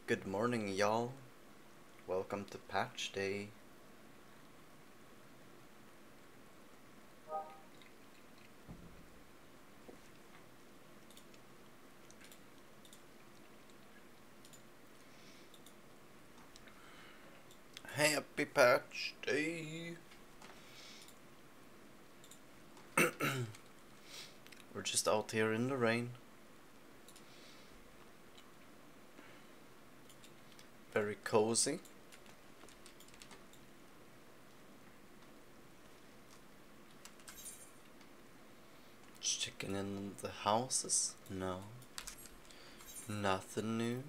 Good morning, y'all. Welcome to patch day. Happy patch day. We're just out here in the rain. Very cozy. Just checking in the houses. No. Nothing new.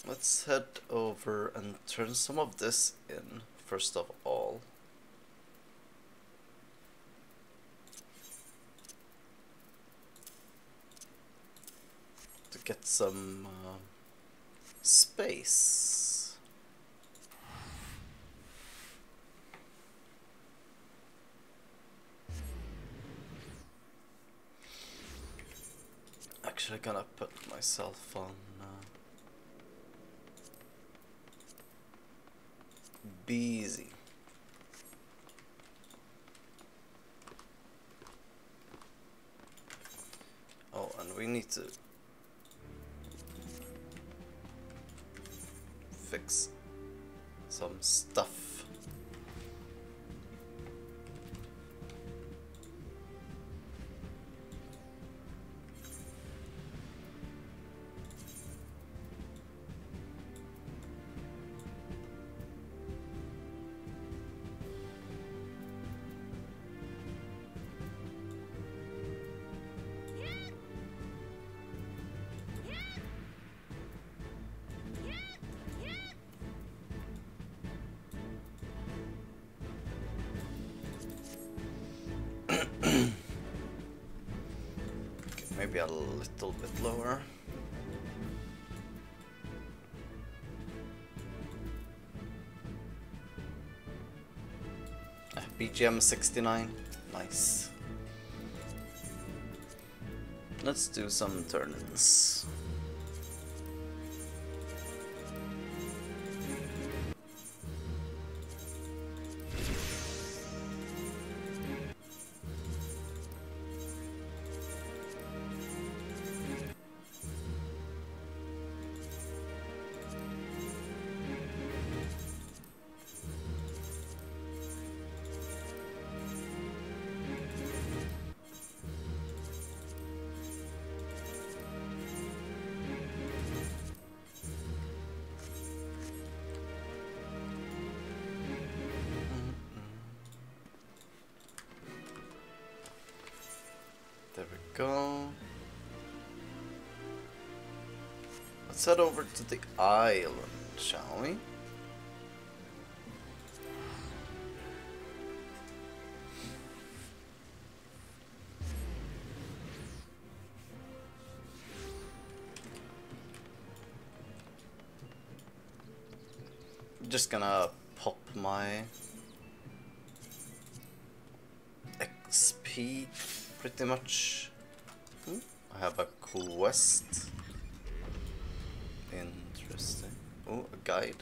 Let's head over and turn some of this in first of all. To get some space. Actually gonna put myself on busy. Oh, and we need to fix some stuff. Maybe a little bit lower. BGM 69. Nice. Let's do some turn-ins. There we go. Let's head over to the island, shall we? I'm just gonna pop my XP pretty much. I have a quest. Interesting. Oh, a guide.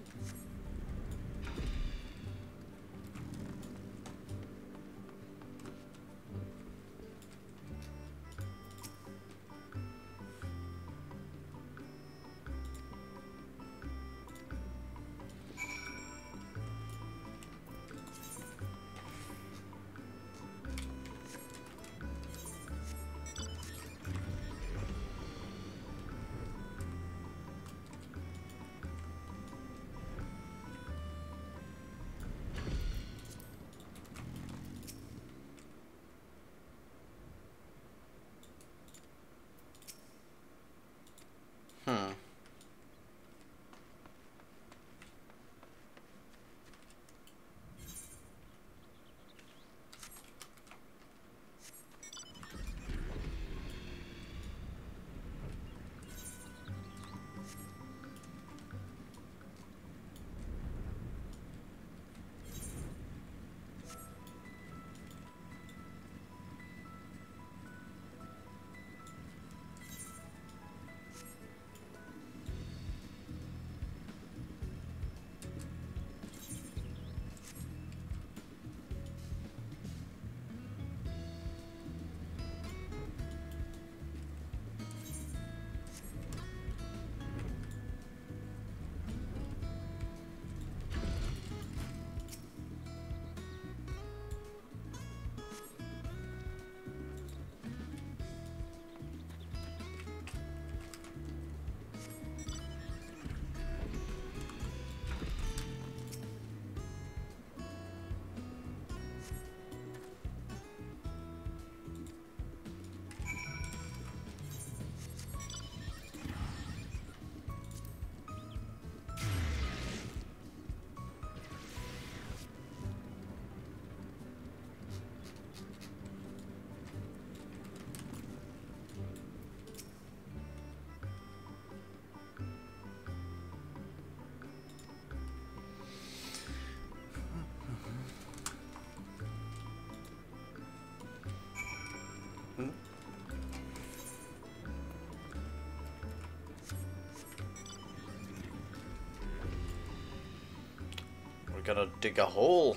We're gonna dig a hole.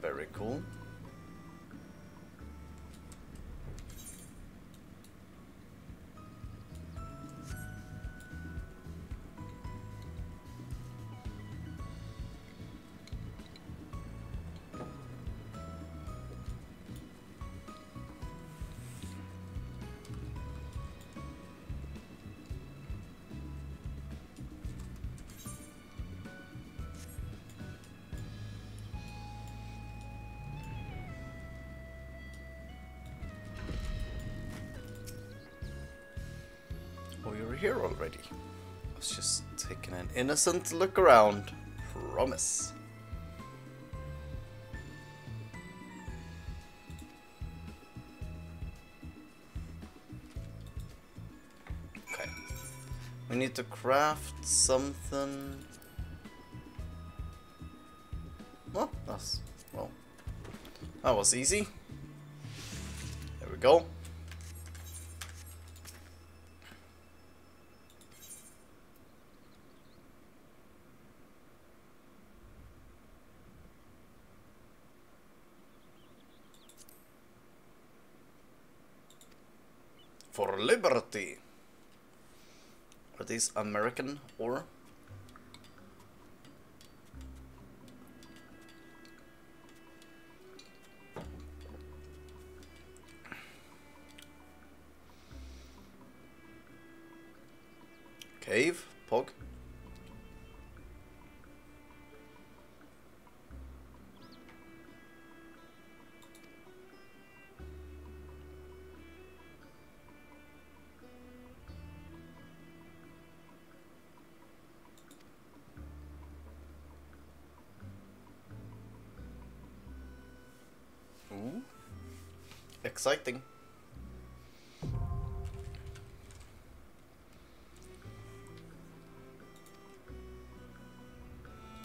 Very cool. Oh, you're here already. I was just taking an innocent look around. Promise. Okay. We need to craft something. Well, that was easy. There we go. For liberty. Are these American or? Cave? Pog? Ooh. Exciting.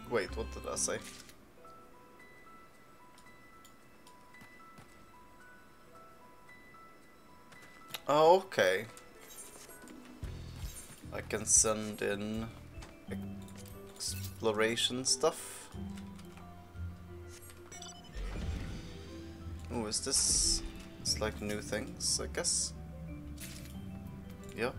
Wait, what did I say? Oh, okay. I can send in exploration stuff. Oh, is this? It's like new things, I guess. Yeah.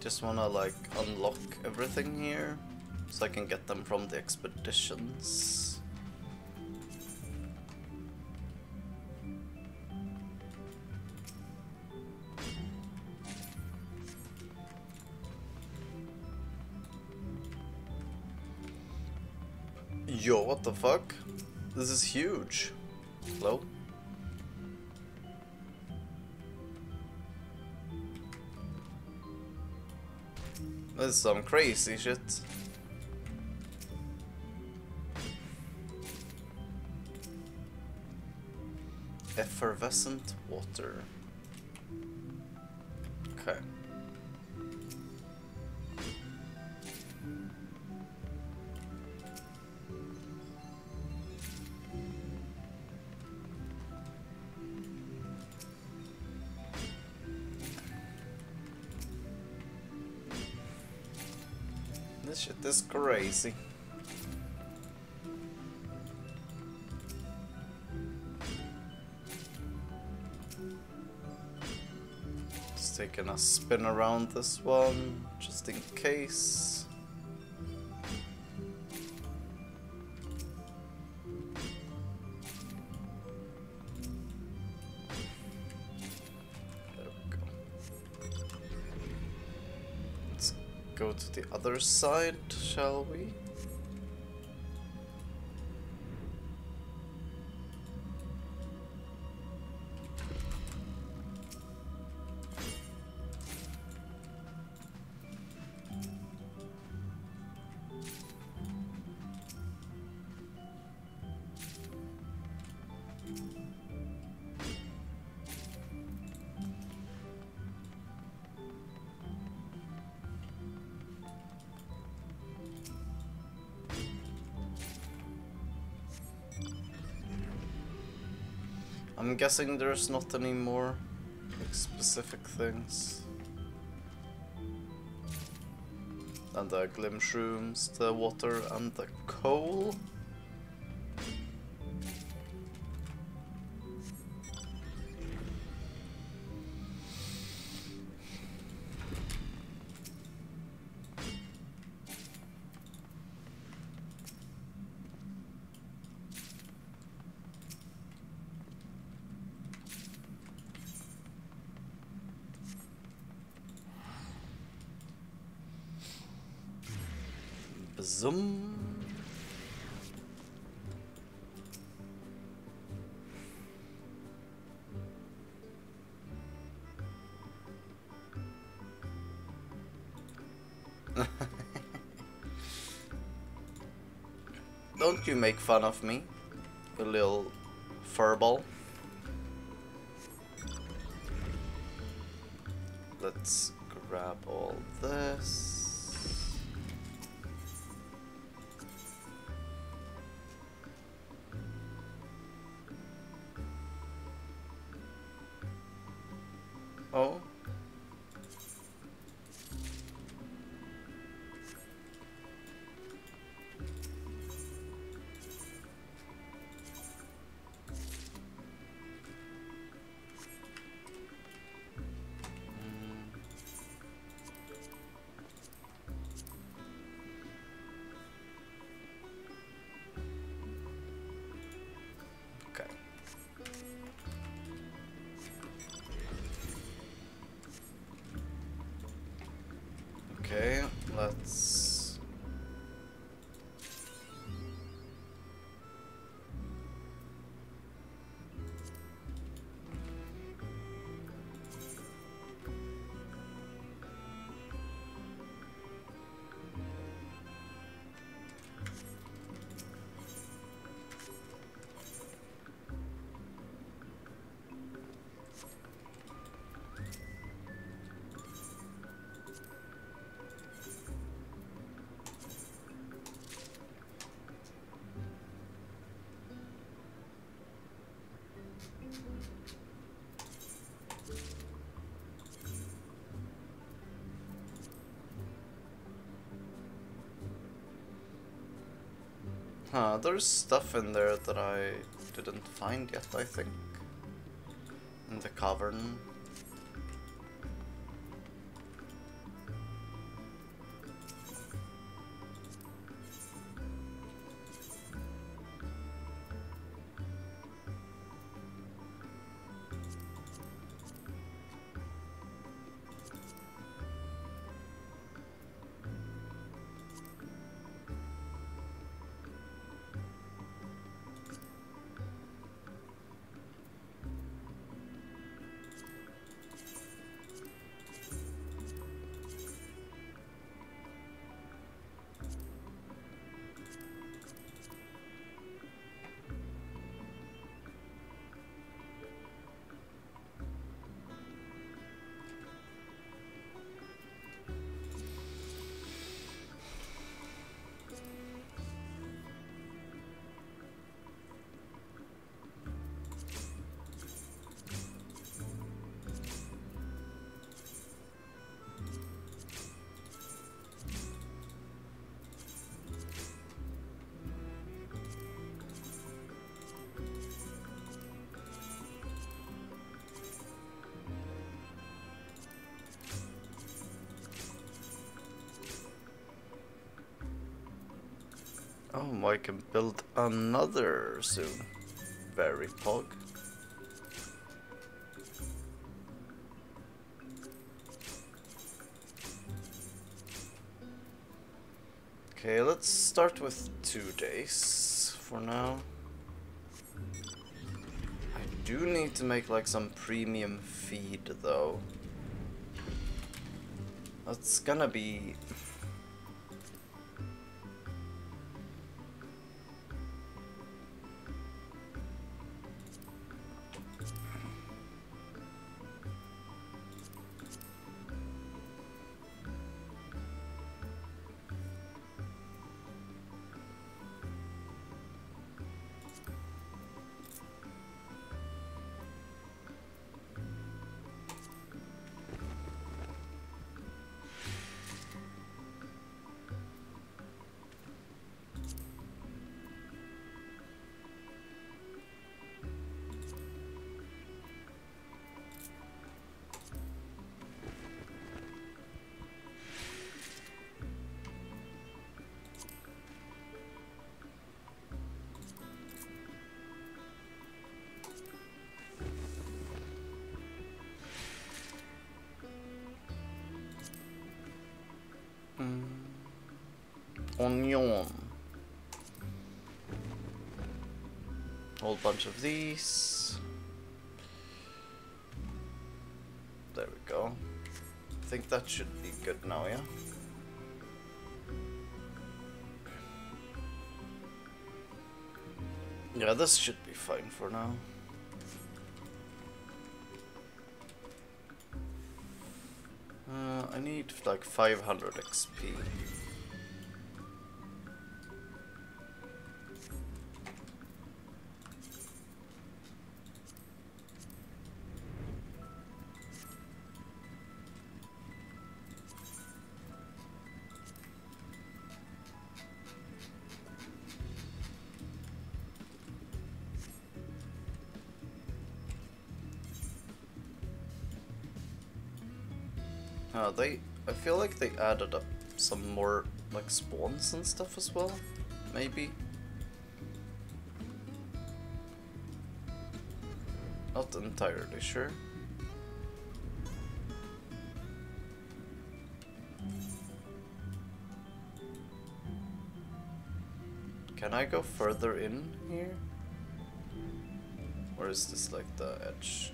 Just wanna like unlock everything here so I can get them from the expeditions. Yo, what the fuck? This is huge. Hello? This is some crazy shit. Effervescent water. Okay. This shit is crazy. Just taking a spin around this one, just in case. There we go. Let's go to the other side, shall we? I'm guessing there's not any more like, specific things. And the glim shrooms, the water, and the coal. Zoom. Don't you make fun of me, you little furball. Let's grab all this. Oh. Okay. Okay, let's... Huh, there's stuff in there that I didn't find yet, I think. In the cavern. Oh, I can build another soon. Very pog. Okay, let's start with 2 days for now. I do need to make like some premium feed though. That's gonna be... onion. Whole bunch of these. There we go. I think that should be good now, yeah? Yeah, this should be fine for now. I need like 500 XP. I feel like they added up some more like spawns and stuff as well, maybe. Not entirely sure. Can I go further in here? Or is this like the edge?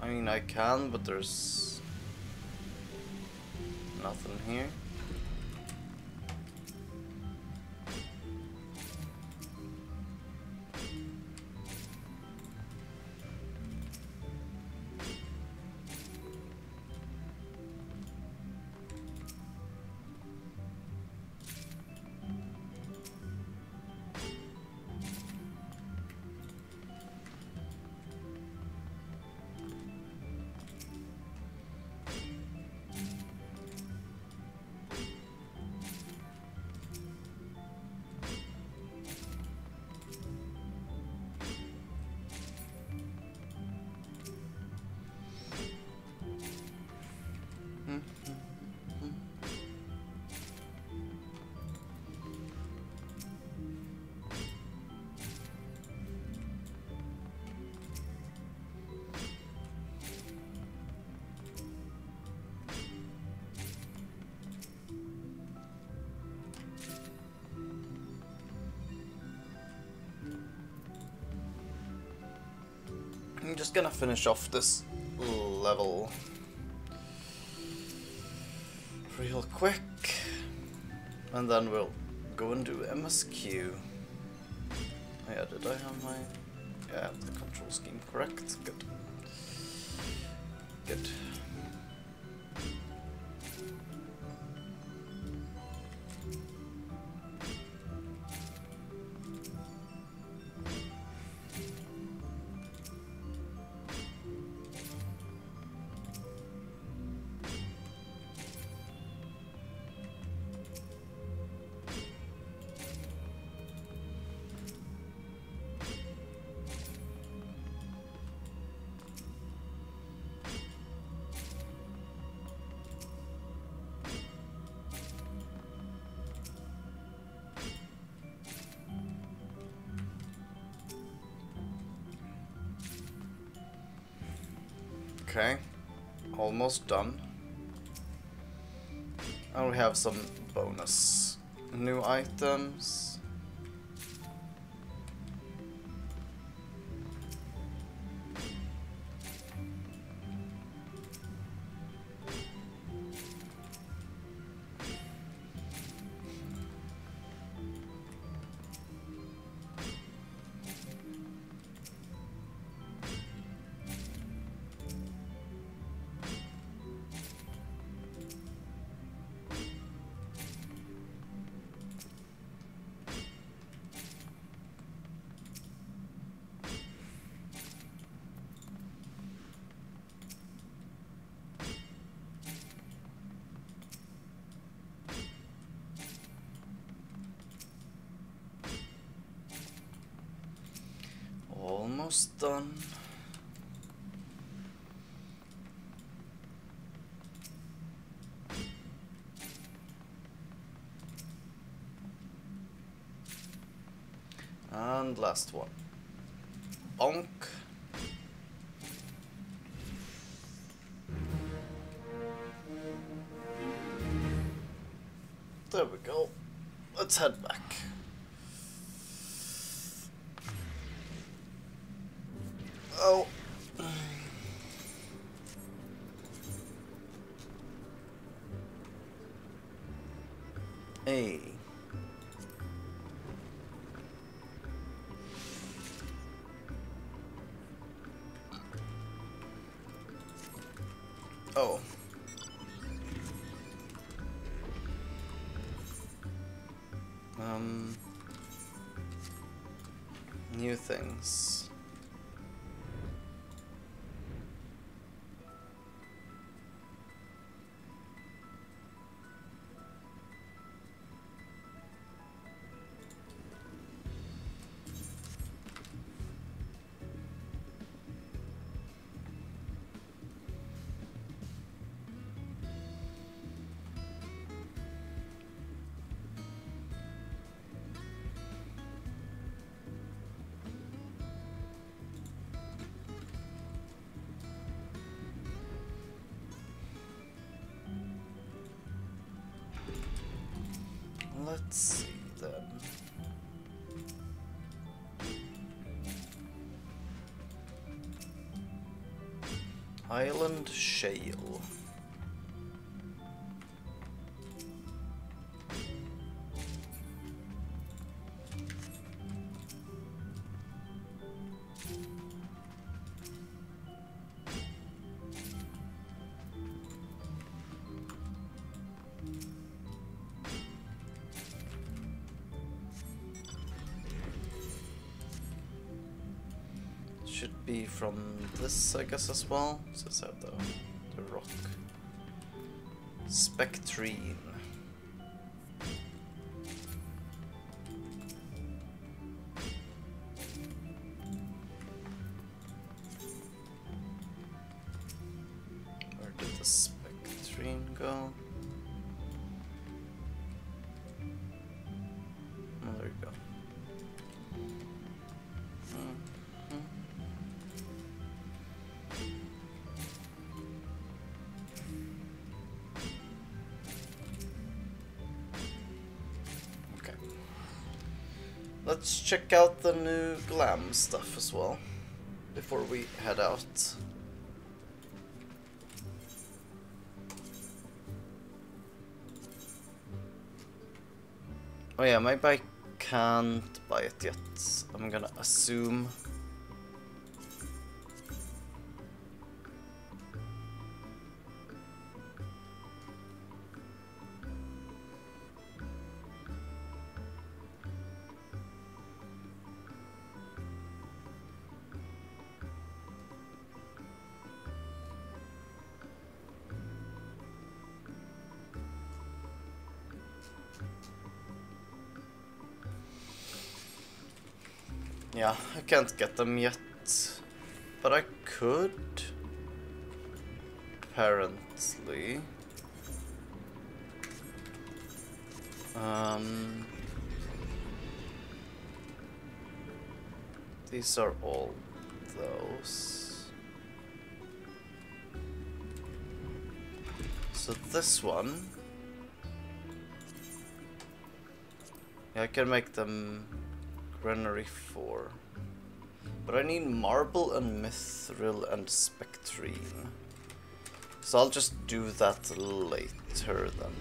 I mean, I can, but there's nothing here. I'm just gonna finish off this level real quick, and then we'll go and do MSQ. Oh yeah, did I have my... Yeah, I have the control scheme correct. Good. Good. Okay, almost done. And we have some bonus new items. Almost done. And last one. Bonk. There we go. Let's head back. Oh. Hey. Oh. New things. Let's see then. Island Shale. Should be from this, I guess, as well. So it's out the rock. Spectrine. Where did the Spectrine go? Oh, there you go. Let's check out the new glam stuff as well before we head out. Oh yeah, maybe I can't buy it yet. I'm gonna assume. Yeah, I can't get them yet, but I could, apparently. These are all those. So this one, yeah, I can make them Granary 4. But I need marble and mithril and spectrine. So I'll just do that later then.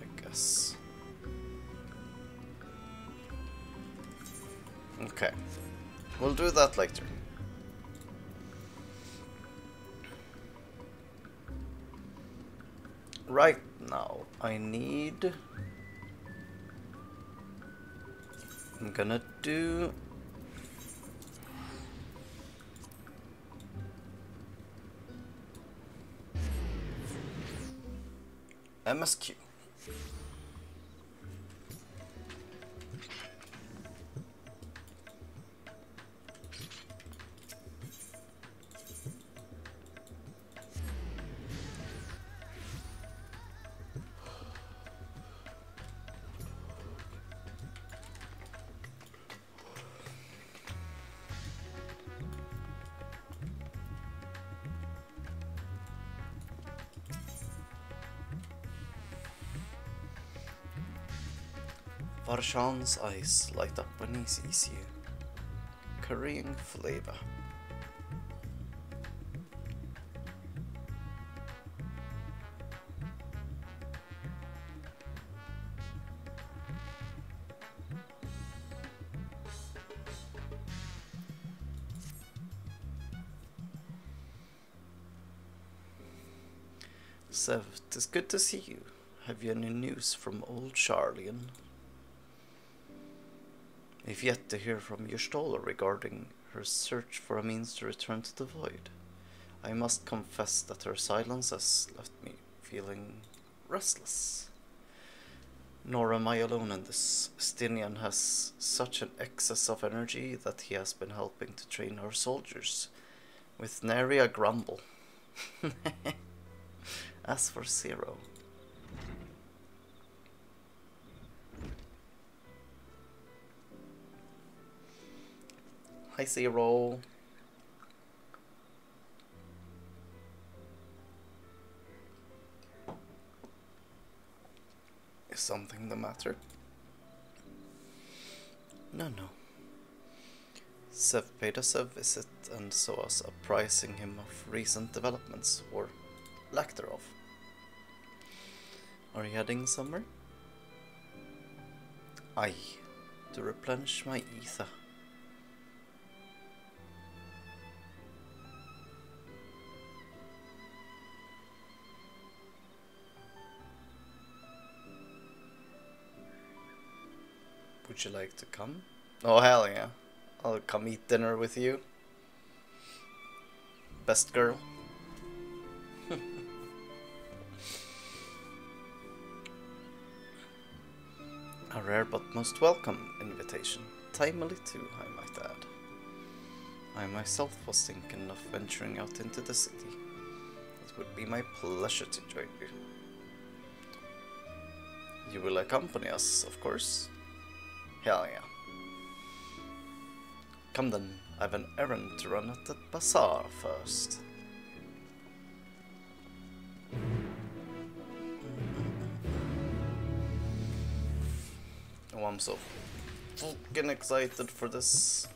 I guess. Okay. We'll do that later. Right now, I need... I'm gonna do MSQ. Farshan's eyes light up when he sees you, carrying flavor. Sev, 'tis good to see you. Have you any news from old Charlian? I've yet to hear from Yurstola regarding her search for a means to return to the void. I must confess that her silence has left me feeling restless. Nor am I alone in this. Stinian has such an excess of energy that he has been helping to train our soldiers, with nary a grumble. As for Zero, hi Zero. Is something the matter? No. Sev paid us a visit and saw us apprising him of recent developments, or lack thereof. Are you heading somewhere? Aye, to replenish my ether. Would you like to come? Oh hell yeah, I'll come eat dinner with you. Best girl. A rare but most welcome invitation. Timely too, I might add. I myself was thinking of venturing out into the city. It would be my pleasure to join you. You will accompany us, of course? Hell yeah. Come then, I have an errand to run at the bazaar first. Oh, I'm so fucking excited for this.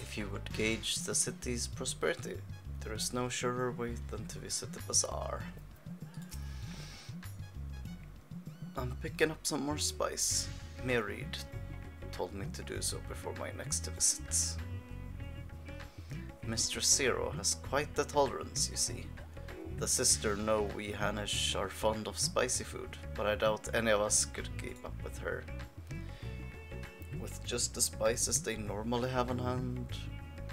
If you would gauge the city's prosperity, there is no surer way than to visit the bazaar. I'm picking up some more spice. Merid told me to do so before my next visit. Mr. Zero has quite the tolerance, you see. The sister know we Hanish are fond of spicy food, but I doubt any of us could keep up with her. With just the spices they normally have on hand,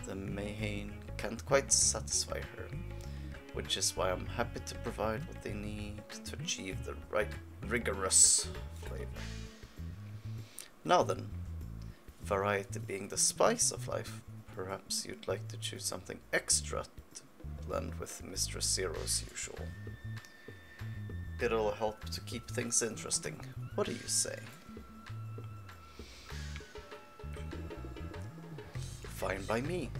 the Mayhane can't quite satisfy her, which is why I'm happy to provide what they need to achieve the right rigorous flavor. Now then, variety being the spice of life, perhaps you'd like to choose something extra to blend with Mistress Zero's usual. It'll help to keep things interesting. What do you say? Fine by me.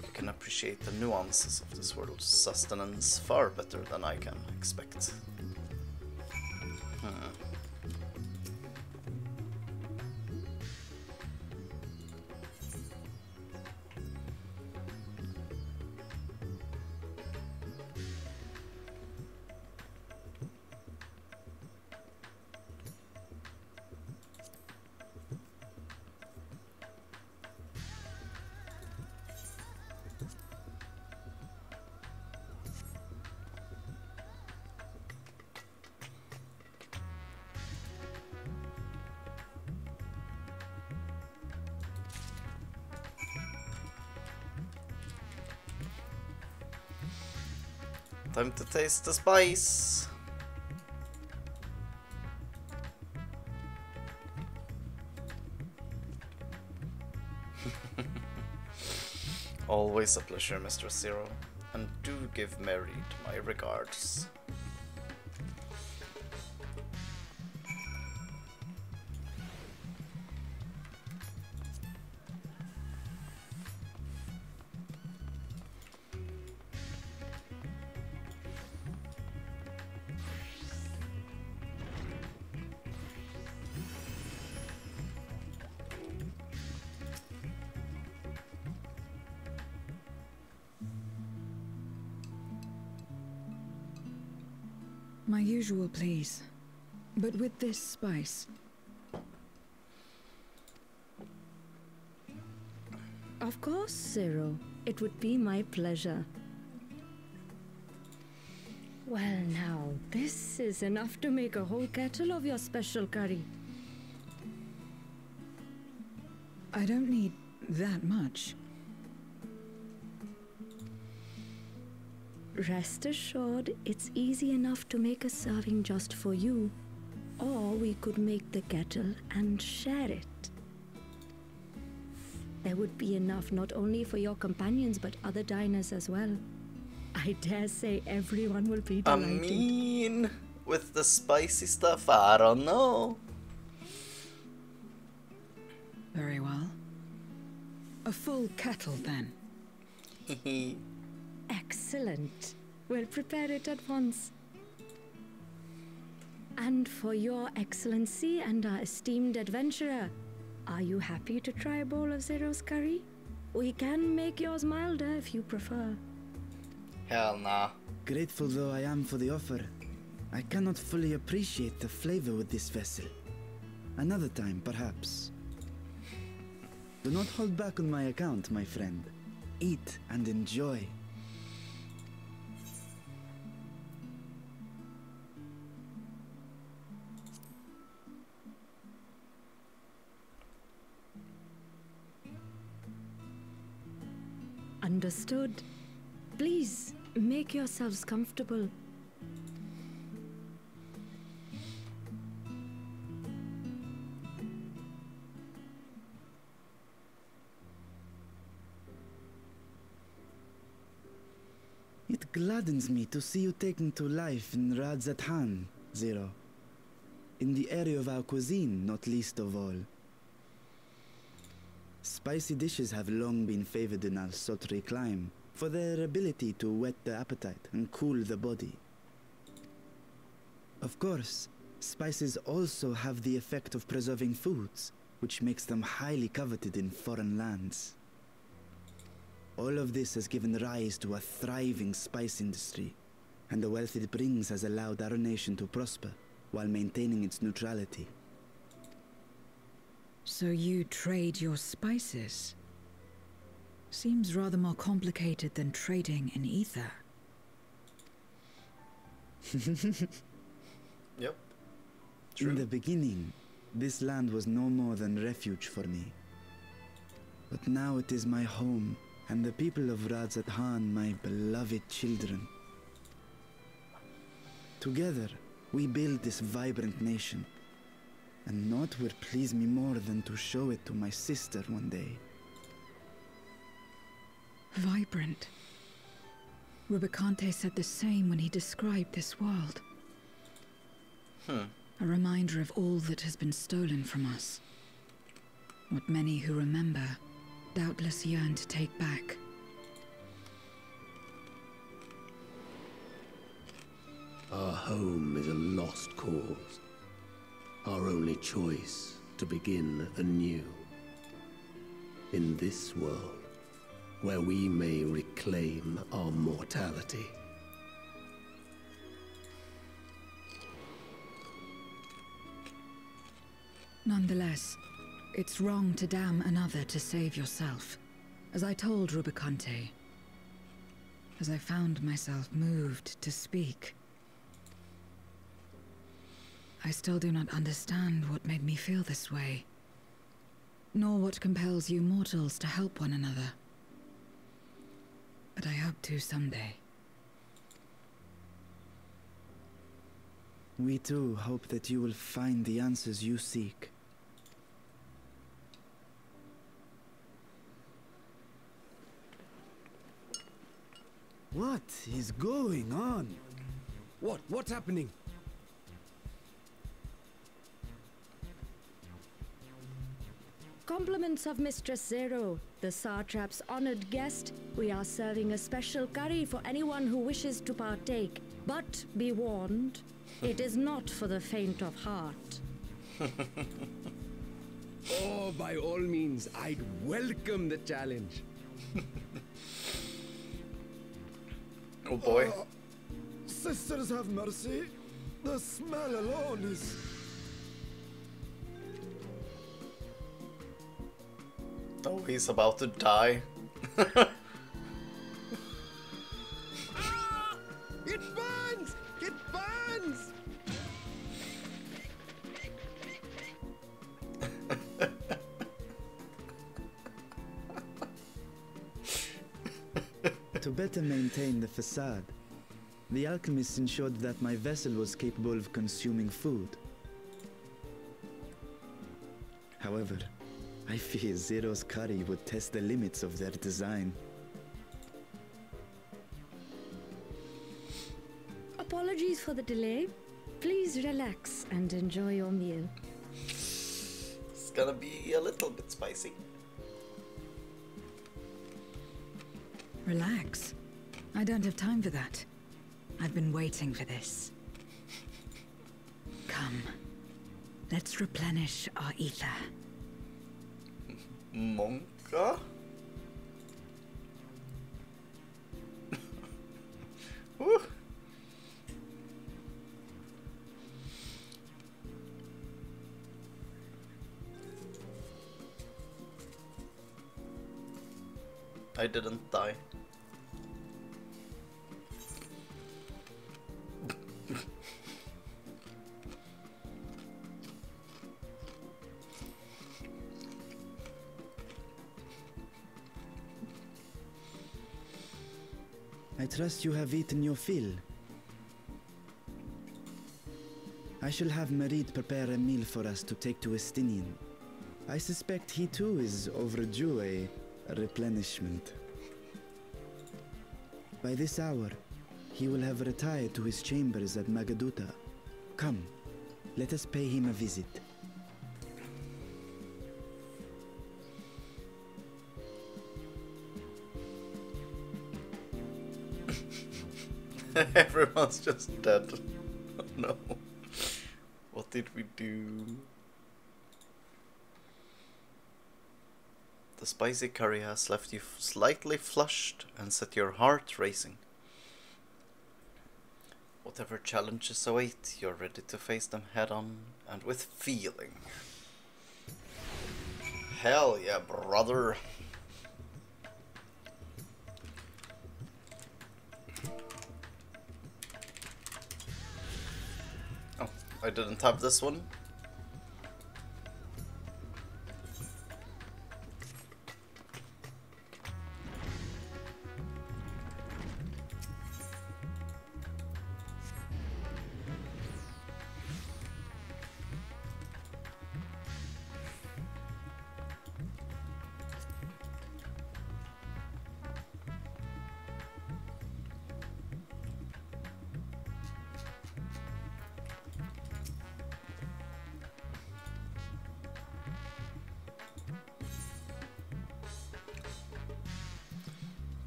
You can appreciate the nuances of this world's sustenance far better than I can expect. Time to taste the spice. Always a pleasure, Mr. Zero. And do give Mary my regards. My usual, please. But with this spice. Of course, Zero. It would be my pleasure. Well now, this is enough to make a whole kettle of your special curry. I don't need that much. Rest assured, it's easy enough to make a serving just for you. Or we could make the kettle and share it. There would be enough not only for your companions but other diners as well. I dare say everyone will be delighted. I mean, with the spicy stuff, I don't know. Very well. A full kettle, then. Excellent. We'll prepare it at once. And for your excellency and our esteemed adventurer, are you happy to try a bowl of Zero's curry? We can make yours milder if you prefer. Hell nah. Grateful though I am for the offer, I cannot fully appreciate the flavor with this vessel. Another time, perhaps. Do not hold back on my account, my friend. Eat and enjoy. Understood. Please, make yourselves comfortable. It gladdens me to see you taking to life in Radzathan, Zero. In the area of our cuisine, not least of all. Spicy dishes have long been favored in our sultry clime for their ability to whet the appetite and cool the body. Of course, spices also have the effect of preserving foods, which makes them highly coveted in foreign lands. All of this has given rise to a thriving spice industry, and the wealth it brings has allowed our nation to prosper while maintaining its neutrality. So you trade your spices? Seems rather more complicated than trading in ether. Yep. True. In the beginning, this land was no more than refuge for me. But now it is my home, and the people of Radzathan my beloved children. Together, we build this vibrant nation. And naught would please me more than to show it to my sister one day. Vibrant. Rubicante said the same when he described this world. A reminder of all that has been stolen from us. What many who remember doubtless yearn to take back. Our home is a lost cause. Our only choice to begin anew. In this world, where we may reclaim our mortality. Nonetheless, it's wrong to damn another to save yourself. As I told Rubicante, as I found myself moved to speak. I still do not understand what made me feel this way, nor what compels you mortals to help one another. But I hope to someday. We too hope that you will find the answers you seek. What is going on? What's happening? Compliments of Mistress Zero, the Satrap's honored guest. We are serving a special curry for anyone who wishes to partake. But be warned, it is not for the faint of heart. Oh, by all means, I'd welcome the challenge. Oh boy. Sisters have mercy. The smell alone is... Oh, he's about to die. Ah! It burns! It burns! To better maintain the facade, the alchemists ensured that my vessel was capable of consuming food. However, I fear Zero's curry would test the limits of their design. Apologies for the delay. Please relax and enjoy your meal. It's gonna be a little bit spicy. Relax. I don't have time for that. I've been waiting for this. Come. Let's replenish our ether. Monka? Woo. I didn't die. I trust you have eaten your fill. I shall have Marid prepare a meal for us to take to Estinian. I suspect he too is overdue a replenishment. By this hour, he will have retired to his chambers at Magaduta. Come, let us pay him a visit. Everyone's just dead. Oh no. What did we do? The spicy curry has left you slightly flushed and set your heart racing. Whatever challenges await, you're ready to face them head on and with feeling. Hell yeah, brother. Oh, I didn't have this one.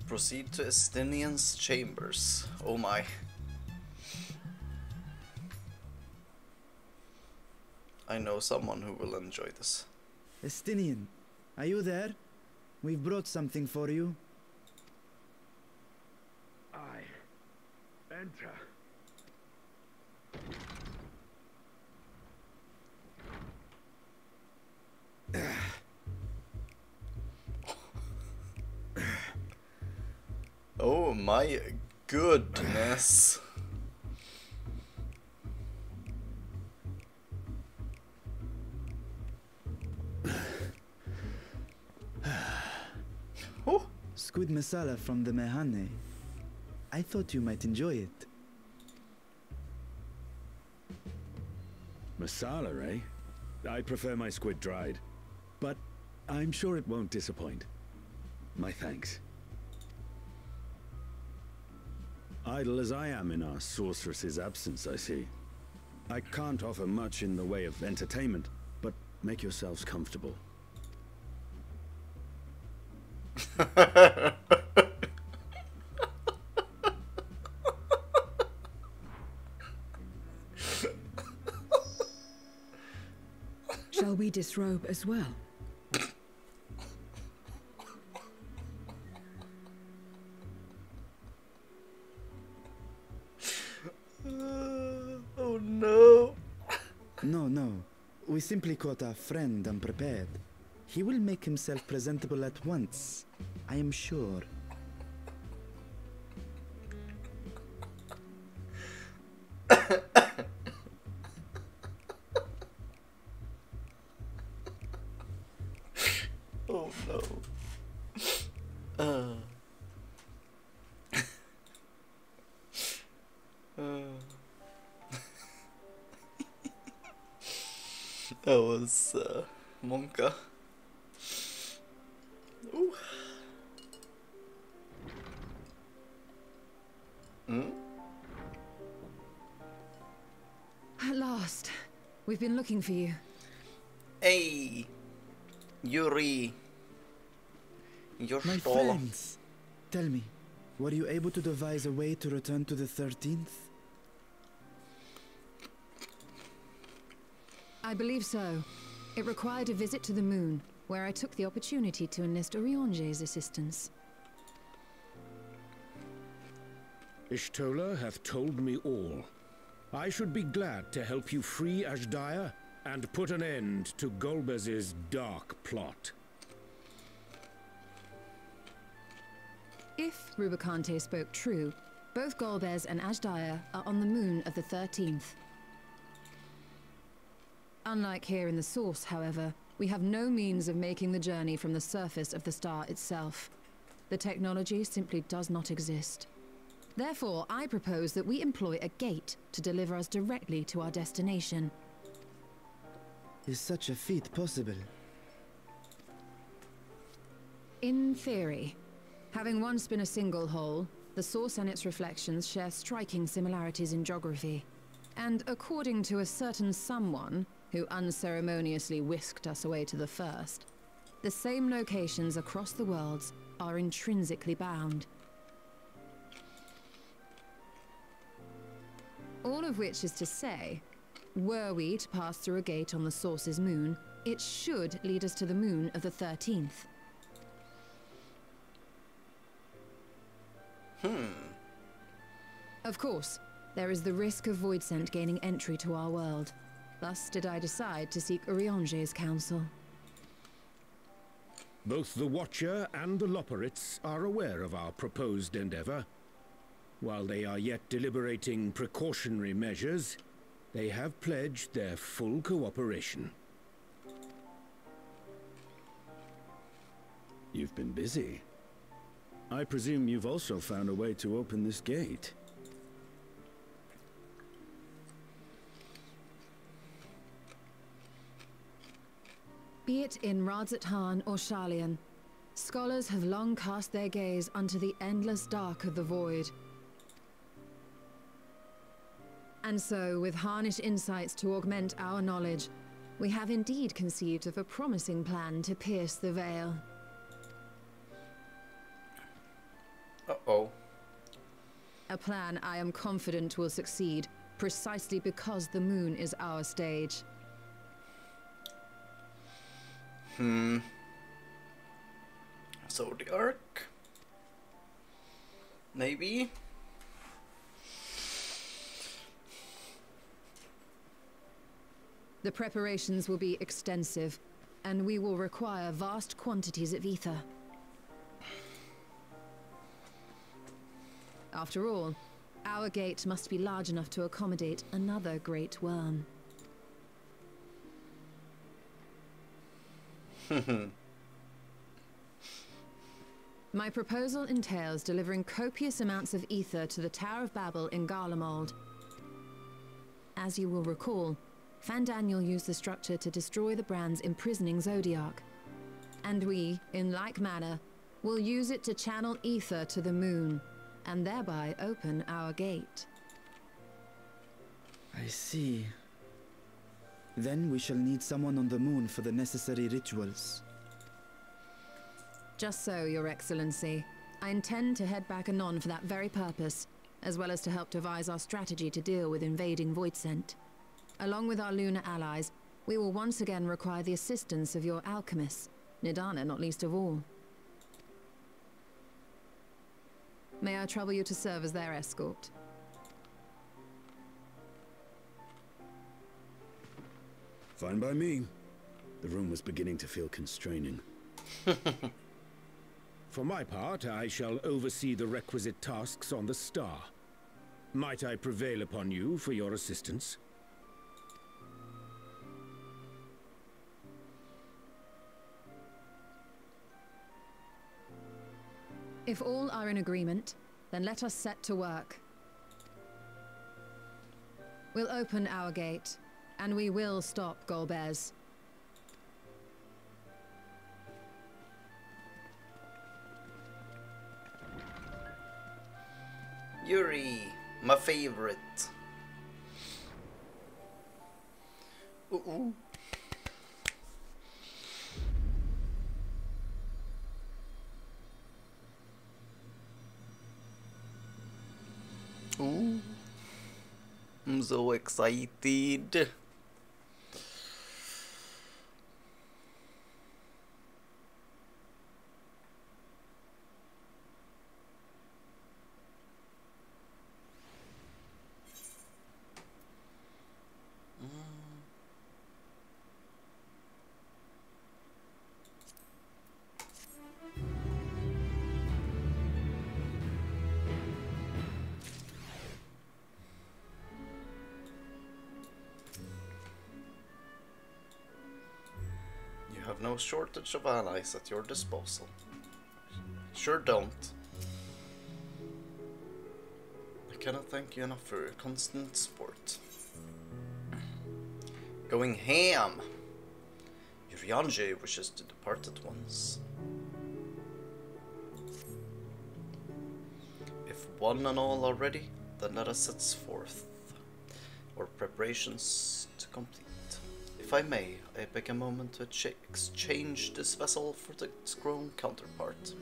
Proceed to Estinian's chambers. Oh my. I know someone who will enjoy this. Estinian, are you there? We've brought something for you. Enter. Oh my goodness. Oh. Squid masala from the Mehane. I thought you might enjoy it. Masala, eh? I prefer my squid dried. But I'm sure it won't disappoint. My thanks. Idle as I am in our sorceress's absence, I see. I can't offer much in the way of entertainment, but make yourselves comfortable. Shall we disrobe as well? Oh no. No. We simply caught our friend unprepared. He will make himself presentable at once, I am sure. Oh no. That was Monka. Ooh. At last. We've been looking for you. Hey, Yuri. You're My stolen. friends, tell me, were you able to devise a way to return to the 13th? I believe so. It required a visit to the moon, where I took the opportunity to enlist Orionge's assistance. Ishtola hath told me all. I should be glad to help you free Ashdaya and put an end to Golbez's dark plot. If Rubicante spoke true, both Golbez and Ashdaya are on the moon of the 13th. Unlike here in the Source, however, we have no means of making the journey from the surface of the star itself. The technology simply does not exist. Therefore, I propose that we employ a gate to deliver us directly to our destination. Is such a feat possible? In theory. Having once been a single hole, the Source and its reflections share striking similarities in geography. And according to a certain someone, who unceremoniously whisked us away to the first, the same locations across the worlds are intrinsically bound. All of which is to say, were we to pass through a gate on the Source's moon, it should lead us to the moon of the 13th. Of course, there is the risk of Voidsent gaining entry to our world. Thus did I decide to seek Orionge's counsel. Both the Watcher and the Loporrits are aware of our proposed endeavor. While they are yet deliberating precautionary measures, they have pledged their full cooperation. You've been busy. I presume you've also found a way to open this gate. Be it in Radzat-Han or Sharlayan, scholars have long cast their gaze unto the endless dark of the void. And so, with harnished insights to augment our knowledge, we have indeed conceived of a promising plan to pierce the veil. Uh-oh. A plan I am confident will succeed, precisely because the moon is our stage. So the Ark? Maybe? The preparations will be extensive, and we will require vast quantities of ether. After all, our gate must be large enough to accommodate another great worm. My proposal entails delivering copious amounts of ether to the Tower of Babel in Garlemald. As you will recall, Fandaniel used the structure to destroy the brand's imprisoning Zodiac. And we, in like manner, will use it to channel ether to the moon, and thereby open our gate. I see. Then we shall need someone on the moon for the necessary rituals. Just so, Your Excellency. I intend to head back anon for that very purpose, as well as to help devise our strategy to deal with invading Voidsent. Along with our lunar allies, we will once again require the assistance of your alchemists, Nidana not least of all. May I trouble you to serve as their escort? Fine by me. The room was beginning to feel constraining. For my part, I shall oversee the requisite tasks on the Star. Might I prevail upon you for your assistance? If all are in agreement, then let us set to work. We'll open our gate, and we will stop Golbez. Yuri, my favorite. Ooh. Ooh. I'm so excited. Have no shortage of allies at your disposal. Sure don't. I cannot thank you enough for your constant support. Going ham! Yurianji wishes to depart at once. If one and all are ready, then let us set forth our preparations to complete. If I may, I beg a moment to exchange this vessel for its grown counterpart.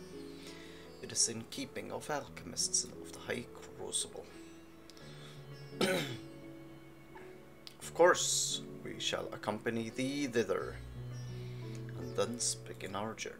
It is in keeping of alchemists of the High Crucible. Of course, we shall accompany thee thither, and thence begin our journey.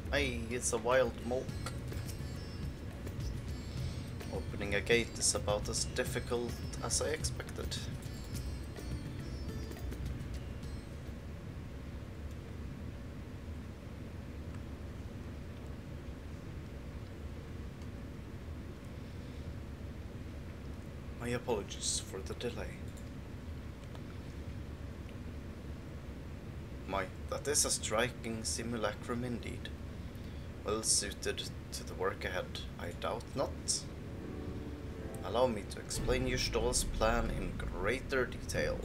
Hey, it's a wild moke. Opening a gate is about as difficult as I expected. My apologies for the delay. That is a striking simulacrum indeed. Well suited to the work ahead, I doubt not. Allow me to explain Yrstal's plan in greater detail.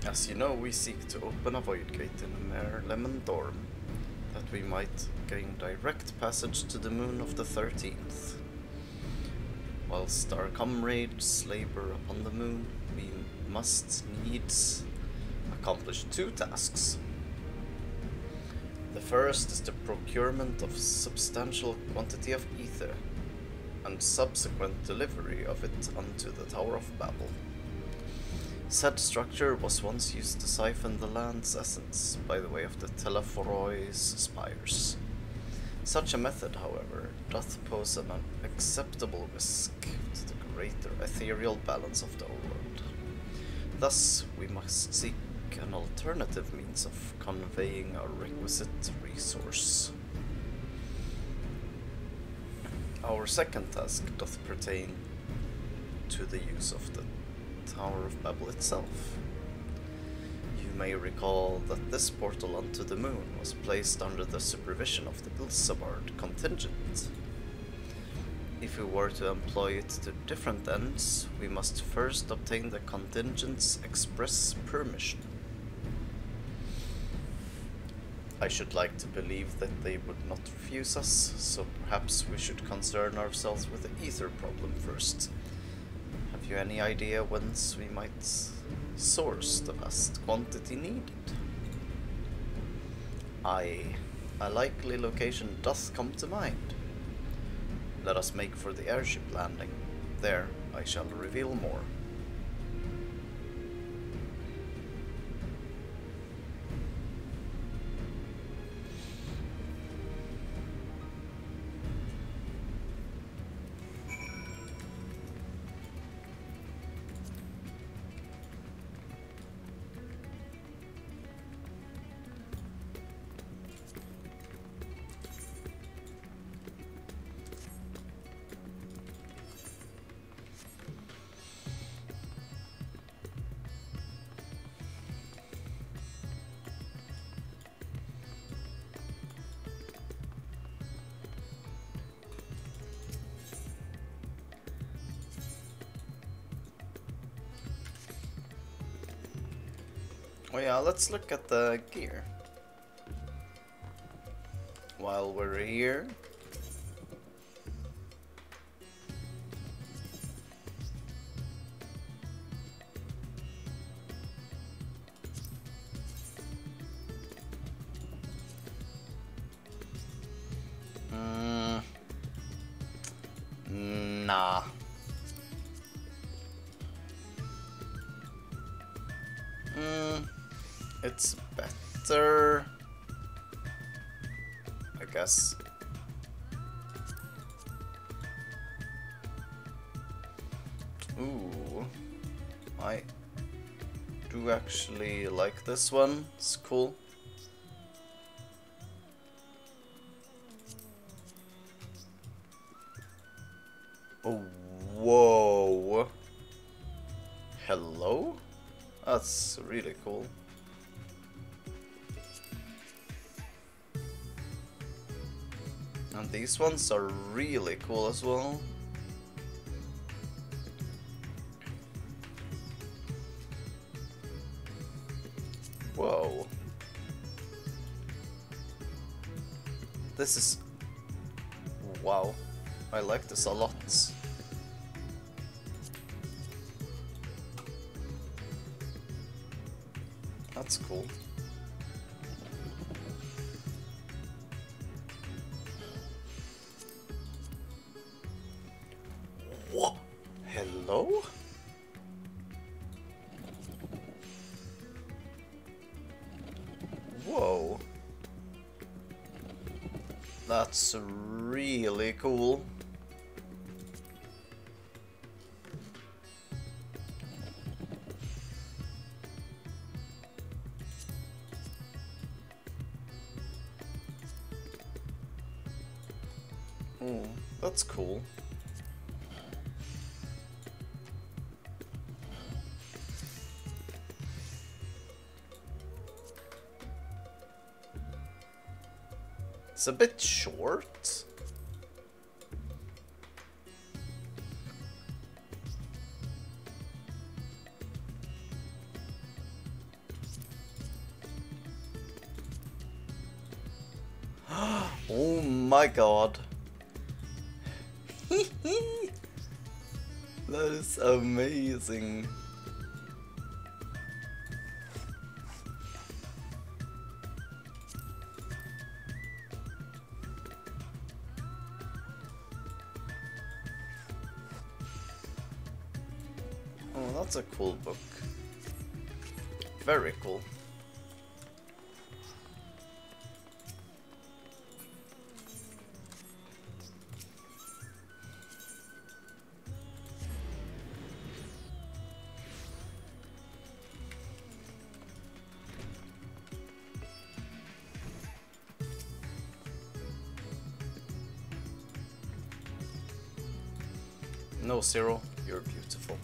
As you know, we seek to open a void gate in Mare Lemendorm, that we might gain direct passage to the moon of the 13th. Whilst our comrades labor upon the moon, we must needs accomplish two tasks. The first is the procurement of substantial quantity of ether, and subsequent delivery of it unto the Tower of Babel. Said structure was once used to siphon the land's essence by the way of the Telephorois spires. Such a method, however, doth pose an acceptable risk to the greater ethereal balance of the world. Thus, we must seek an alternative means of conveying our requisite resource. Our second task doth pertain to the use of the Tower of Babel itself. You may recall that this portal onto the moon was placed under the supervision of the Bilsabard contingent. If we were to employ it to different ends, we must first obtain the contingent's express permission. I should like to believe that they would not refuse us, so perhaps we should concern ourselves with the ether problem first. Have you any idea whence we might source the vast quantity needed? Aye, a likely location doth come to mind. Let us make for the airship landing. There I shall reveal more. Oh yeah, let's look at the gear. While we're here. Nah. It's better, I guess. Ooh, I do actually like this one. It's cool. Oh, whoa. Hello? That's really cool. And these ones are really cool as well. Whoa. This is... wow. I like this a lot. That's cool. What? Hello? Whoa. That's really cool. Oh, that's cool. It's a bit short. Oh my god. That is amazing. Oh, that's a cool book. Very cool. No, Zero, you're beautiful.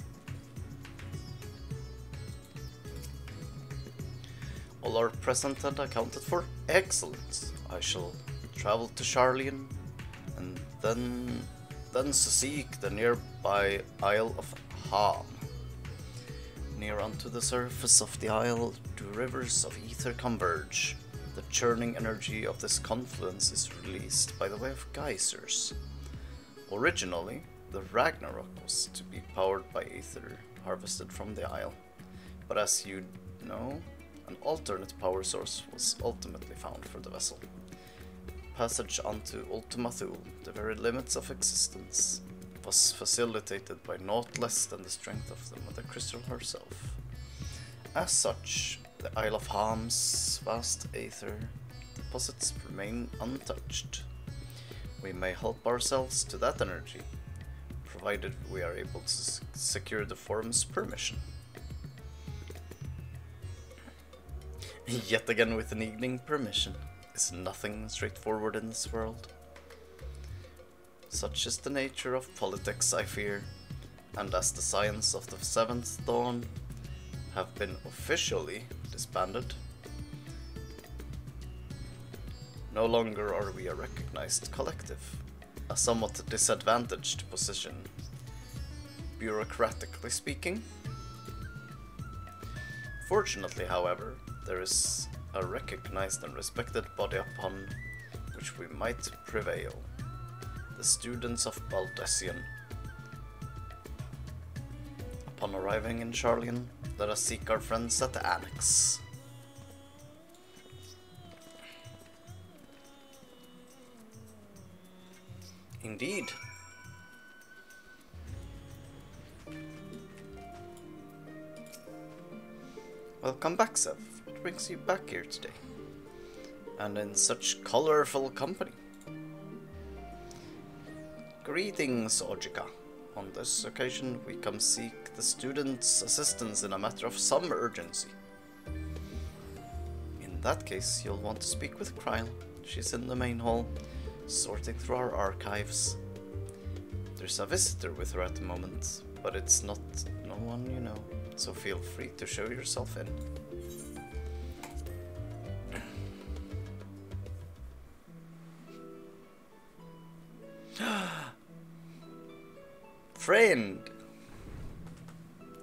All are present and accounted for. Excellent. I shall travel to Charlian and then seek the nearby Isle of Ham. Near unto the surface of the isle, two rivers of ether converge. The churning energy of this confluence is released by the way of geysers. Originally, the Ragnarok was to be powered by ether harvested from the isle, but as you know, an alternate power source was ultimately found for the vessel. Passage onto Ultima Thule, the very limits of existence, was facilitated by naught less than the strength of the Mother Crystal herself. As such, the Isle of Ham's vast aether deposits remain untouched. We may help ourselves to that energy, provided we are able to secure the forum's permission. Yet again with an evening permission. Is nothing straightforward in this world? Such is the nature of politics, I fear, and as the Scions of the Seventh Dawn have been officially disbanded, no longer are we a recognized collective, a somewhat disadvantaged position, bureaucratically speaking. Fortunately, however, there is a recognized and respected body upon which we might prevail. The students of Baldessian. Upon arriving in Charlian, let us seek our friends at the Annex. Indeed. Welcome back, Sev. What brings you back here today? And in such colorful company. Greetings, Ojika. On this occasion, we come seek the students' assistance in a matter of some urgency. In that case, you'll want to speak with Kryle. She's in the main hall, sorting through our archives. There's a visitor with her at the moment, but it's not no one you know, so feel free to show yourself in. Friend!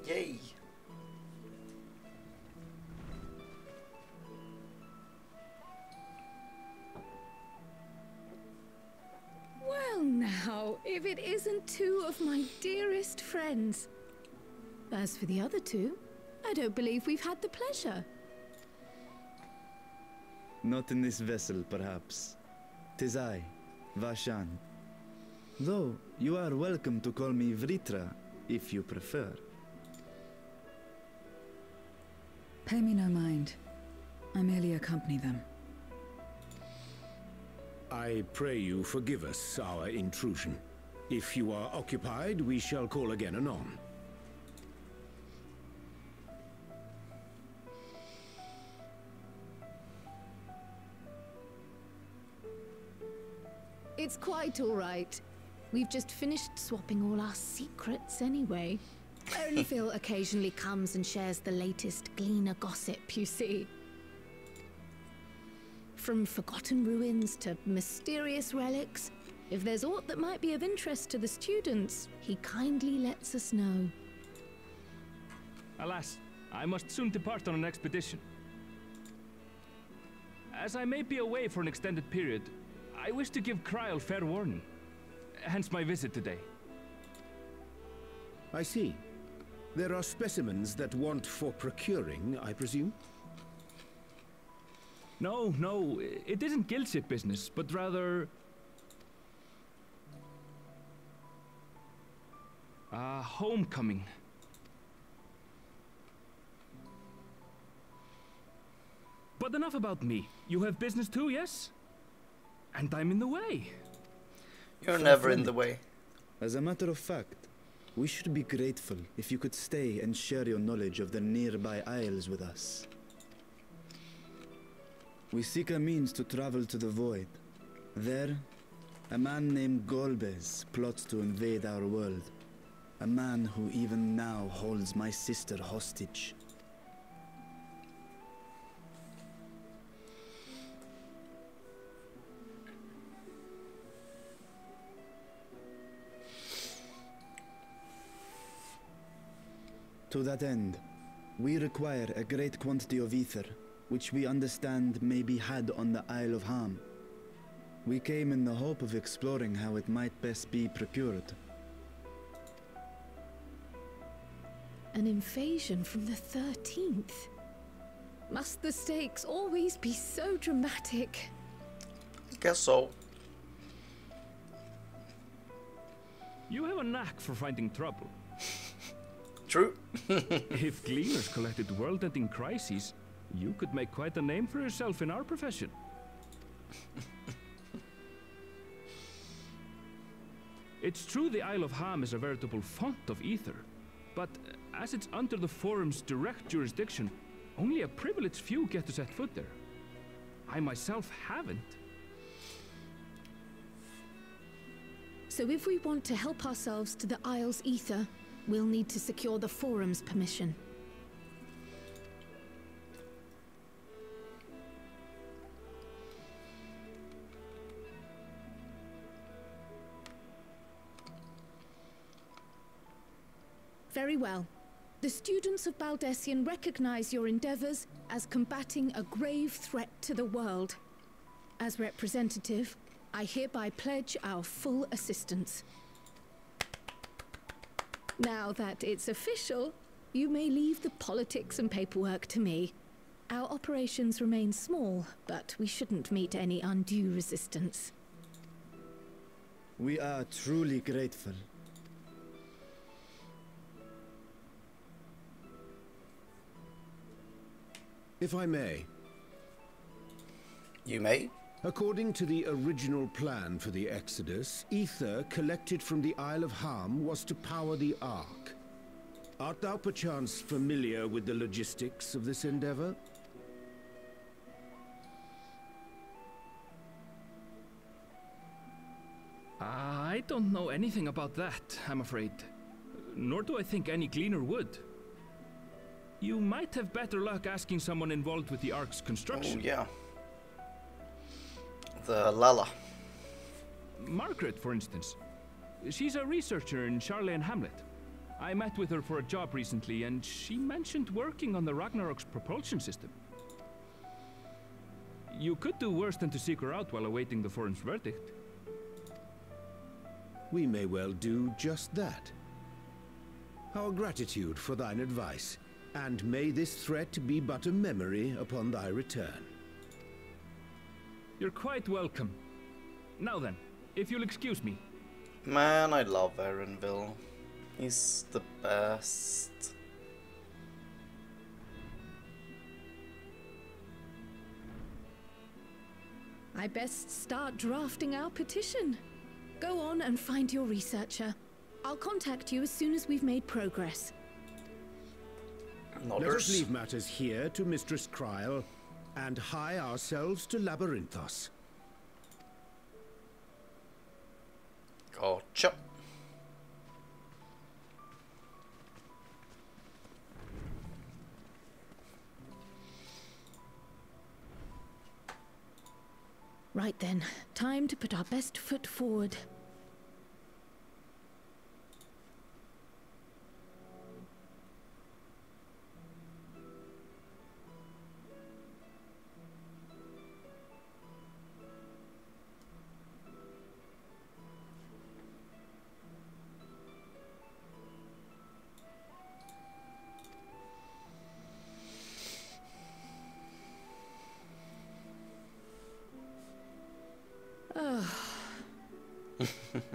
Yay! Well now, if it isn't two of my dearest friends. As for the other two, I don't believe we've had the pleasure. Not in this vessel, perhaps. 'Tis I, Vashan. Though, you are welcome to call me Vritra, if you prefer. Pay me no mind. I merely accompany them. I pray you forgive us our intrusion. If you are occupied, we shall call again anon. It's quite all right. We've just finished swapping all our secrets anyway. Only Phil occasionally comes and shares the latest Gleaner gossip, you see. From forgotten ruins to mysterious relics, if there's aught that might be of interest to the students, he kindly lets us know. Alas, I must soon depart on an expedition. As I may be away for an extended period, I wish to give Kryle fair warning. Hence my visit today. I see. There are specimens that want for procuring, I presume? No, no, it isn't guild ship business, but rather... homecoming. But enough about me. You have business too, yes? And I'm in the way. You're never in the way. As a matter of fact, we should be grateful if you could stay and share your knowledge of the nearby isles with us. We seek a means to travel to the Void. There, a man named Golbez plots to invade our world. A man who even now holds my sister hostage. To that end, we require a great quantity of ether, which we understand may be had on the Isle of Ham. We came in the hope of exploring how it might best be procured. An invasion from the 13th? Must the stakes always be so dramatic? Guess so. You have a knack for finding trouble. True. If cleaners collected world-ending crises, you could make quite a name for yourself in our profession. It's true the Isle of Ham is a veritable font of ether, but as it's under the Forum's direct jurisdiction, only a privileged few get to set foot there. I myself haven't. So if we want to help ourselves to the Isle's ether, we'll need to secure the Forum's permission. Very well. The students of Baldessian recognize your endeavors as combating a grave threat to the world. As representative, I hereby pledge our full assistance. Now that it's official, you may leave the politics and paperwork to me. Our operations remain small, but we shouldn't meet any undue resistance. We are truly grateful. If I may. You may. According to the original plan for the Exodus, ether collected from the Isle of Ham was to power the Ark. Art thou perchance familiar with the logistics of this endeavor? I don't know anything about that, I'm afraid. Nor do I think any cleaner would. You might have better luck asking someone involved with the Ark's construction. Oh, yeah. The Lala. Margaret, for instance. She's a researcher in Charlene Hamlet. I met with her for a job recently, and she mentioned working on the Ragnarok's propulsion system. You could do worse than to seek her out while awaiting the Forum's verdict. We may well do just that. Our gratitude for thine advice, and may this threat be but a memory upon thy return. You're quite welcome. Now then, if you'll excuse me. Man, I love Erenville. He's the best. I best start drafting our petition. Go on and find your researcher. I'll contact you as soon as we've made progress. Let us leave matters here to Mistress Kryl, and hie ourselves to Labyrinthos. Gotcha. Right then, time to put our best foot forward.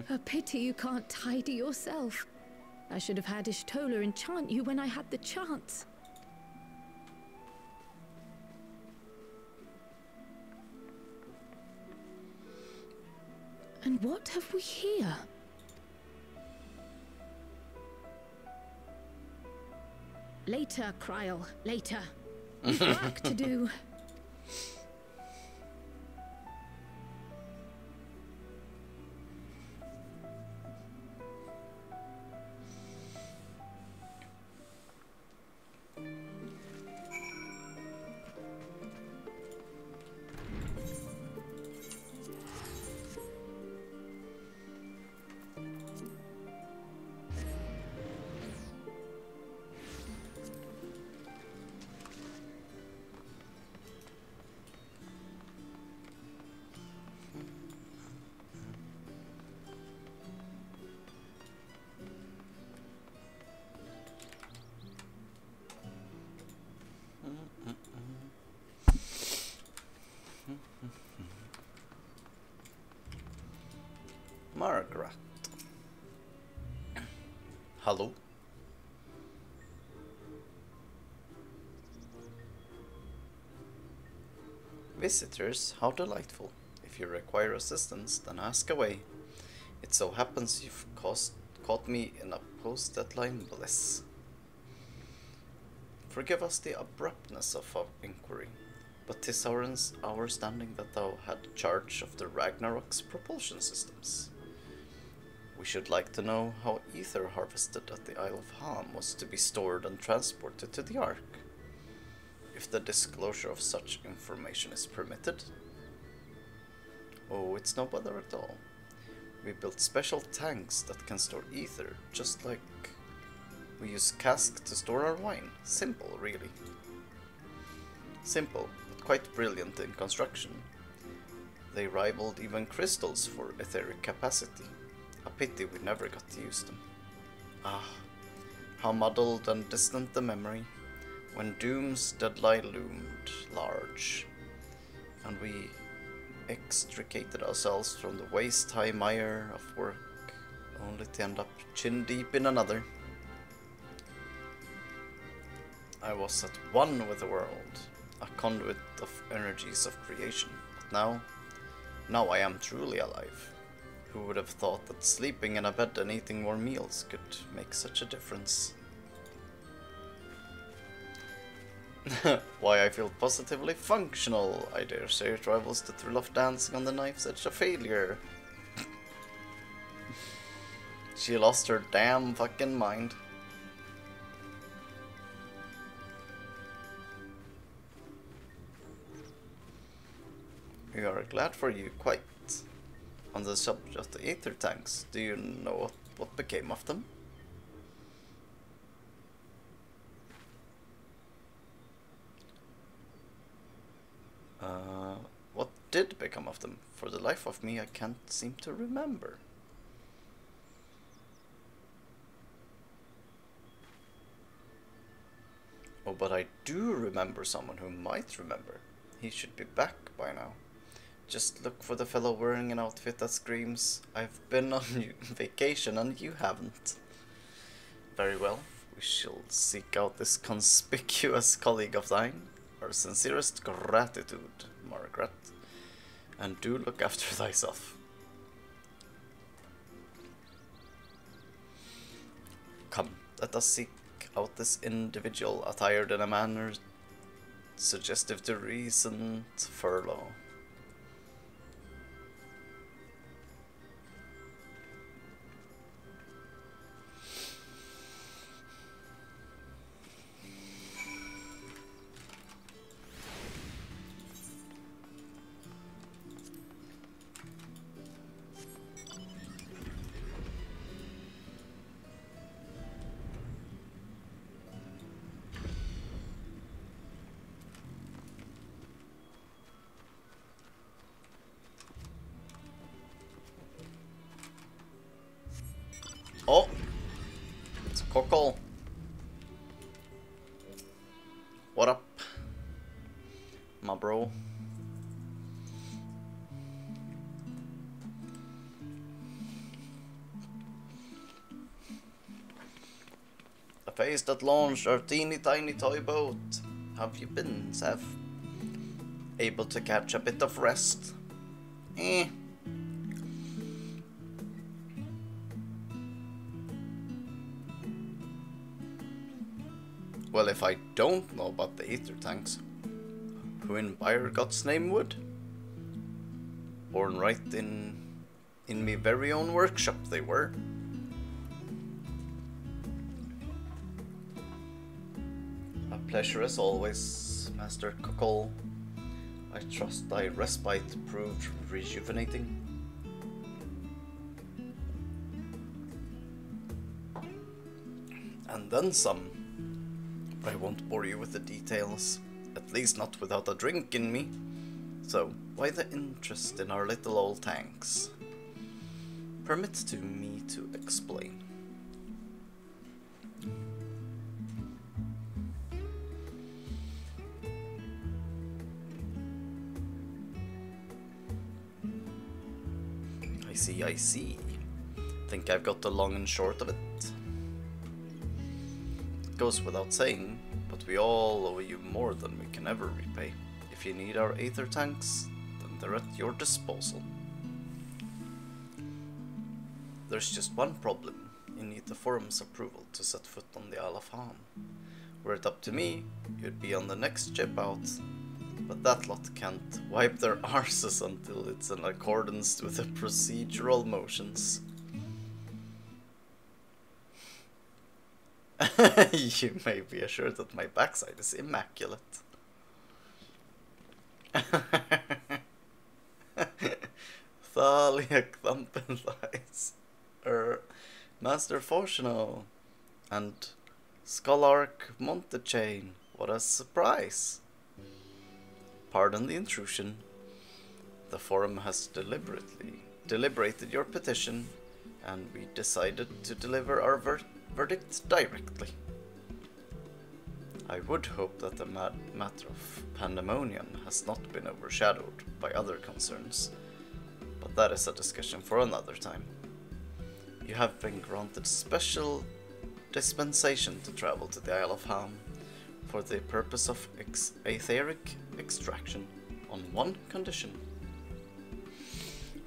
A pity you can't tidy yourself. I should have had Ishtola enchant you when I had the chance. And what have we here? Later, Kryl, later. We've work to do. Margaret. Hello? Visitors, how delightful. If you require assistance, then ask away. It so happens you've caught me in a post-deadline bliss. Forgive us the abruptness of our inquiry, but 'tis our understanding that thou had charge of the Ragnarok's propulsion systems. We should like to know how ether harvested at the Isle of Ham was to be stored and transported to the Ark, if the disclosure of such information is permitted. Oh, it's no bother at all. We built special tanks that can store ether, just like we use casks to store our wine. Simple, really. Simple, but quite brilliant in construction. They rivaled even crystals for etheric capacity. A pity we never got to use them. Ah, how muddled and distant the memory, when doom's deadline loomed large, and we extricated ourselves from the waist-high mire of work, only to end up chin-deep in another. I was at one with the world, a conduit of energies of creation, but now I am truly alive. Who would have thought that sleeping in a bed and eating more meals could make such a difference? Why, I feel positively functional. I dare say it rivals the thrill of dancing on the knife's edge of failure. She lost her damn fucking mind. We are glad for you, quite. On the subject of the ether tanks, do you know what became of them? What did become of them? For the life of me, I can't seem to remember. Oh, but I do remember someone who might remember. He should be back by now. Just look for the fellow wearing an outfit that screams, "I've been on vacation and you haven't." Very well, we shall seek out this conspicuous colleague of thine. Our sincerest gratitude, Margaret. And do look after thyself. Come, let us seek out this individual attired in a manner suggestive to recent furlough. Oh, it's a cockle. What up, my bro? face that launched our teeny tiny toy boat. Have you been, Sev? Able to catch a bit of rest? Eh. Well, if I don't know about the ether tanks, who in Byre God's name would? Born right in me very own workshop they were. A pleasure as always, Master Cockle. I trust thy respite proved rejuvenating. And then some. I won't bore you with the details, at least not without a drink in me. So, why the interest in our little old tanks? Permit to me to explain. I see. Think I've got the long and short of it. Goes without saying, but we all owe you more than we can ever repay. If you need our aether tanks, then they're at your disposal. There's just one problem. You need the forum's approval to set foot on the Isle of Ham. Were it up to me, you'd be on the next ship out. But that lot can't wipe their arses until it's in accordance with the procedural motions. You may be assured that my backside is immaculate. Thaliak Thumpinlies, Master Fortuno, and Scholark Montechain, what a surprise! Pardon the intrusion. The forum has deliberated your petition, and we decided to deliver our verdict directly. I would hope that the matter of pandemonium has not been overshadowed by other concerns, but that is a discussion for another time. You have been granted special dispensation to travel to the Isle of Ham for the purpose of etheric extraction on one condition.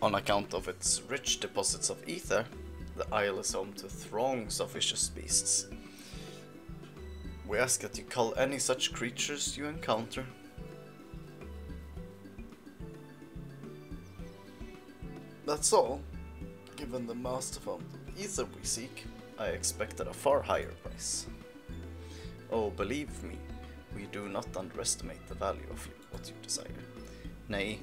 On account of its rich deposits of ether, the isle is home to throngs of vicious beasts. We ask that you cull any such creatures you encounter. That's all. Given the massive amount of ether we seek, I expected a far higher price. Oh, believe me, we do not underestimate the value of what you desire. Nay,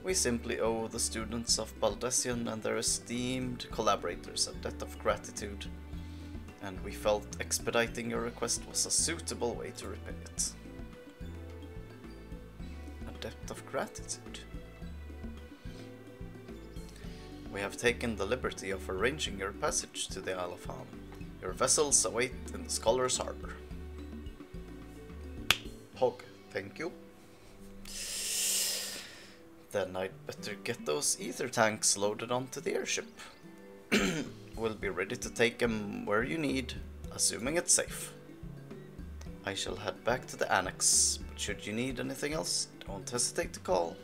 we simply owe the students of Baldessian and their esteemed collaborators a debt of gratitude, and we felt expediting your request was a suitable way to repay it. A debt of gratitude? We have taken the liberty of arranging your passage to the Isle of Ham. Your vessels await in the Scholar's Harbor. Hog, thank you. Then I'd better get those ether tanks loaded onto the airship. We'll be ready to take them where you need, assuming it's safe. I shall head back to the annex, but should you need anything else, don't hesitate to call.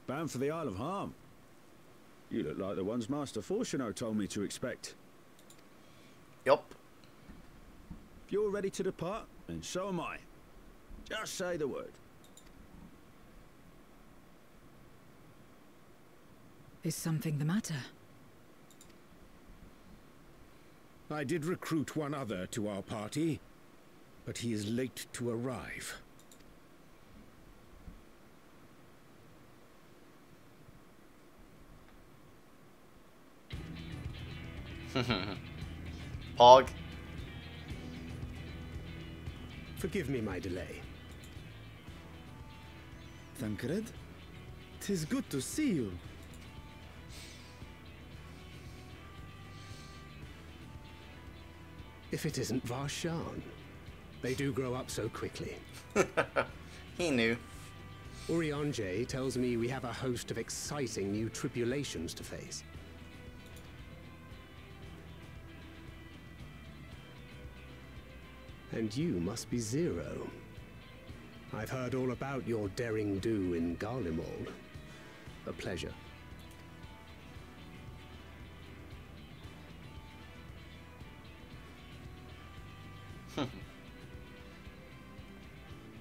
Bound for the Isle of Ham. You look like the ones Master Fortuno told me to expect. Yup. If you're ready to depart, then so am I. Just say the word. Is something the matter? I did recruit one other to our party, but he is late to arrive. Pog. Forgive me my delay. Thancred. 'Tis good to see you. If it isn't Varshan. They do grow up so quickly. He knew. Urianger tells me we have a host of exciting new tribulations to face. And you must be Zero. I've heard all about your daring do in Garlemald. A pleasure.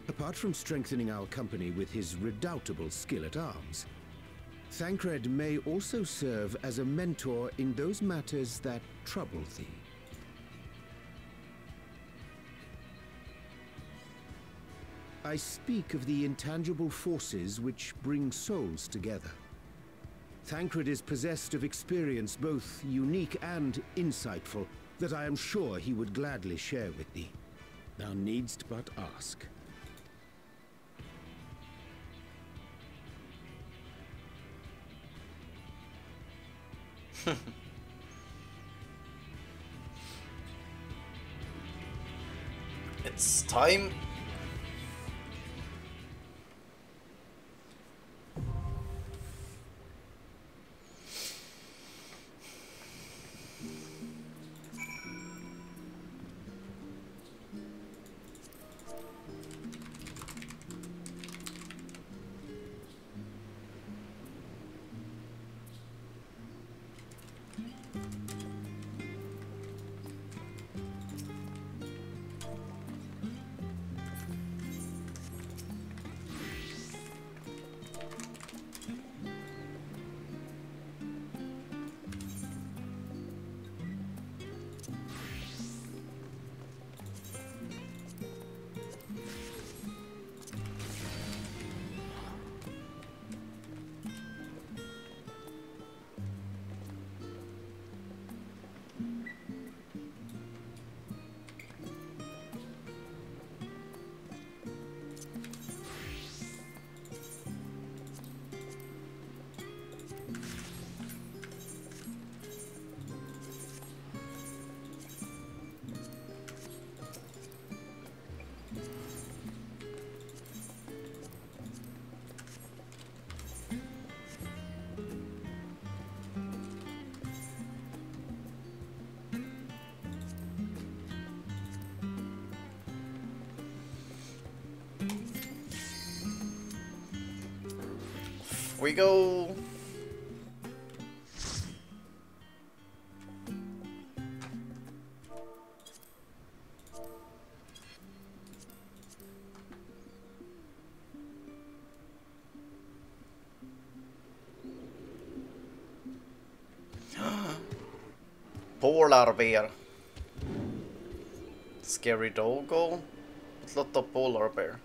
Apart from strengthening our company with his redoubtable skill at arms, Thancred may also serve as a mentor in those matters that trouble thee. I speak of the intangible forces which bring souls together. Thancred is possessed of experience both unique and insightful that I am sure he would gladly share with thee. Thou needst but ask. It's time. We go. Polar bear. Scary doggo. Ett lot of polar bear.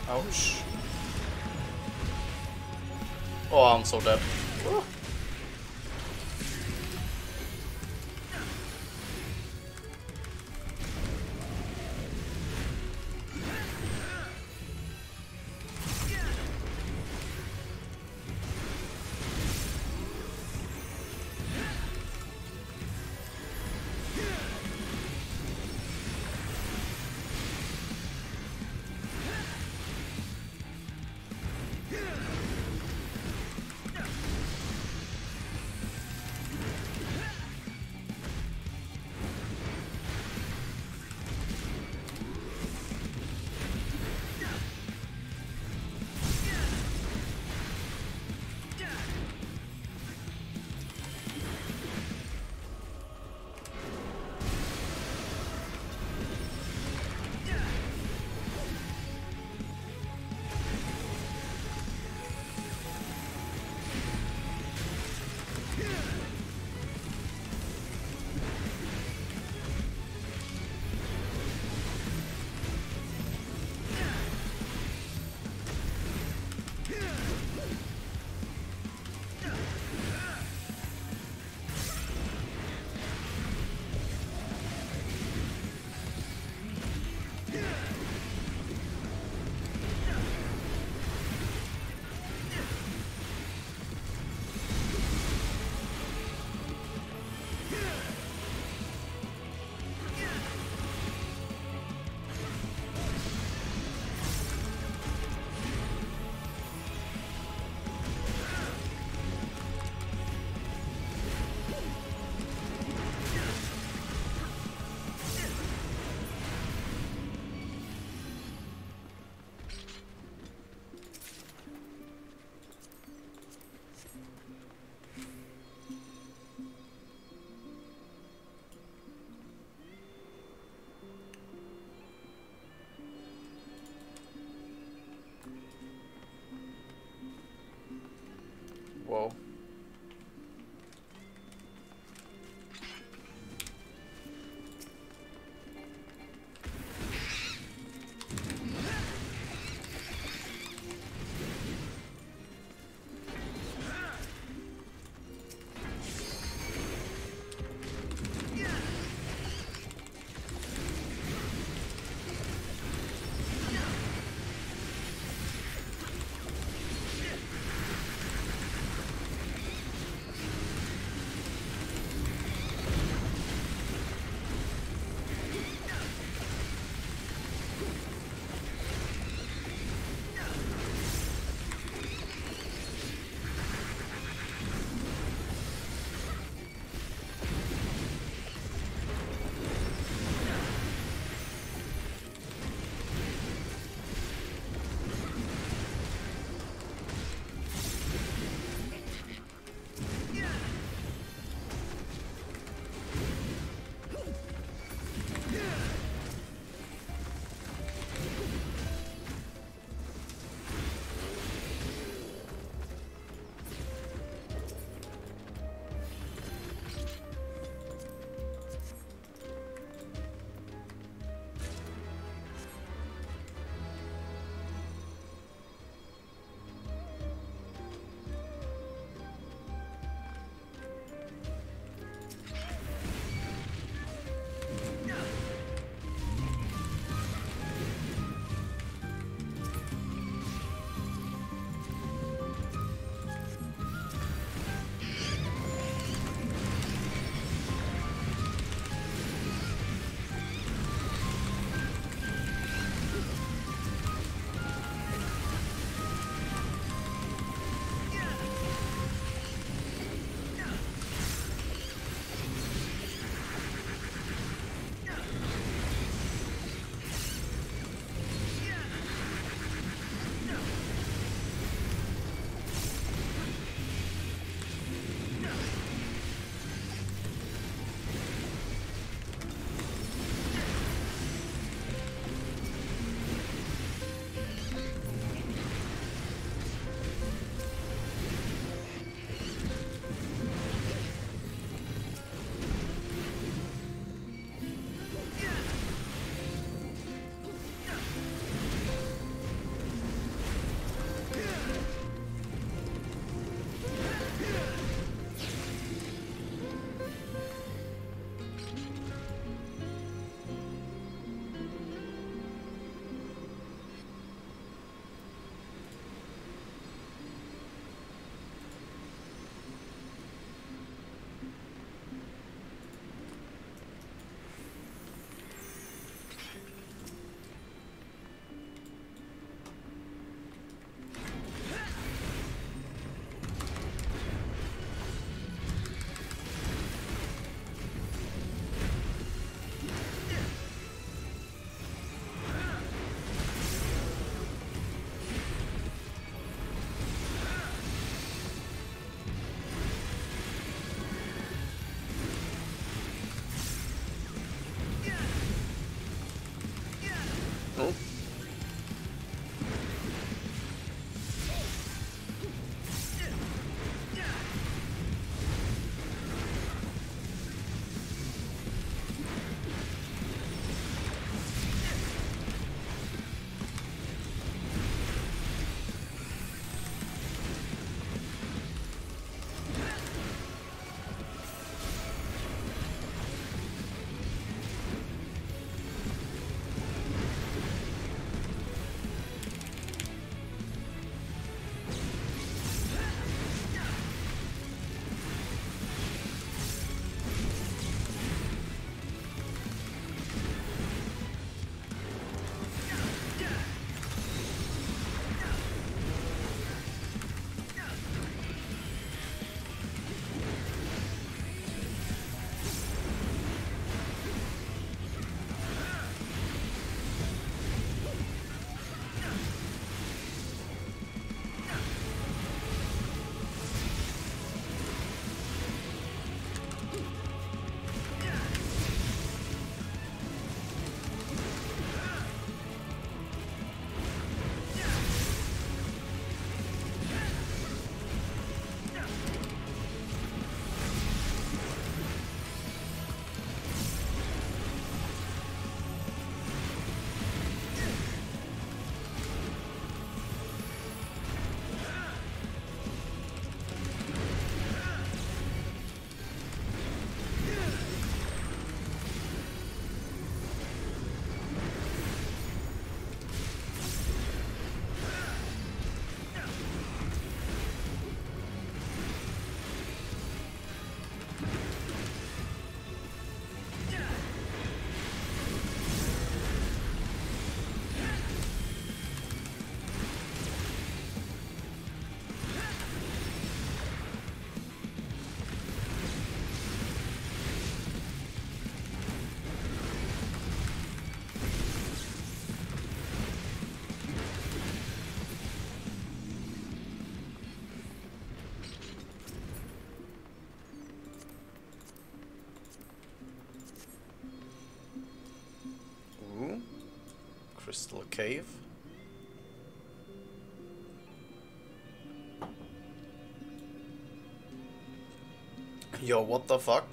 Ouch. Oh, I'm so dead. Woo. Oh. Crystal cave. Yo, what the fuck?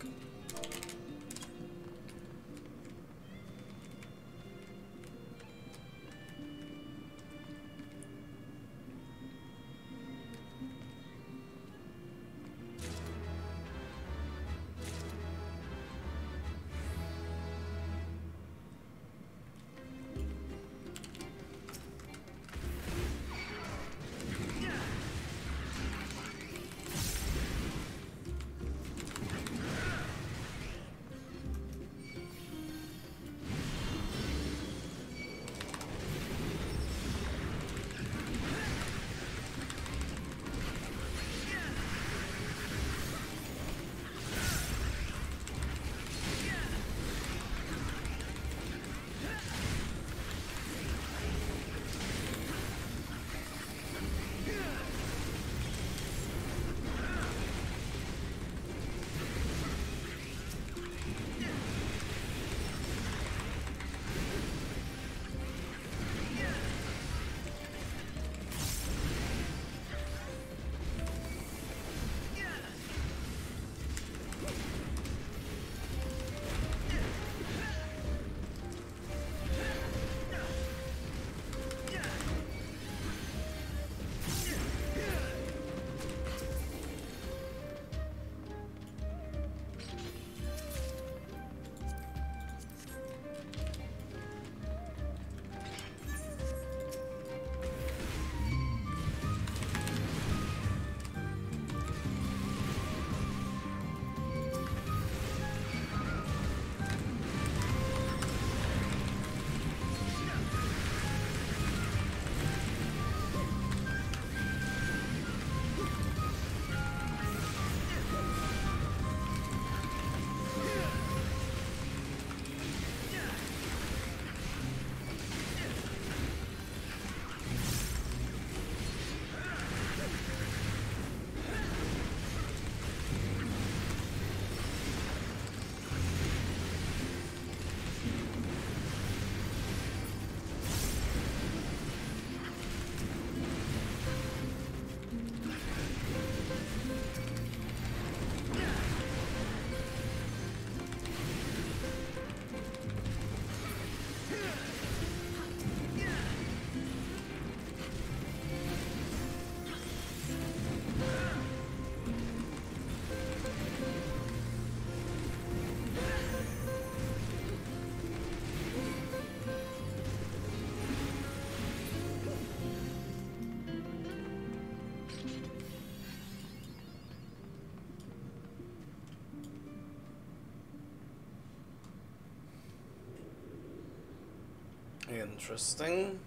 Interesting.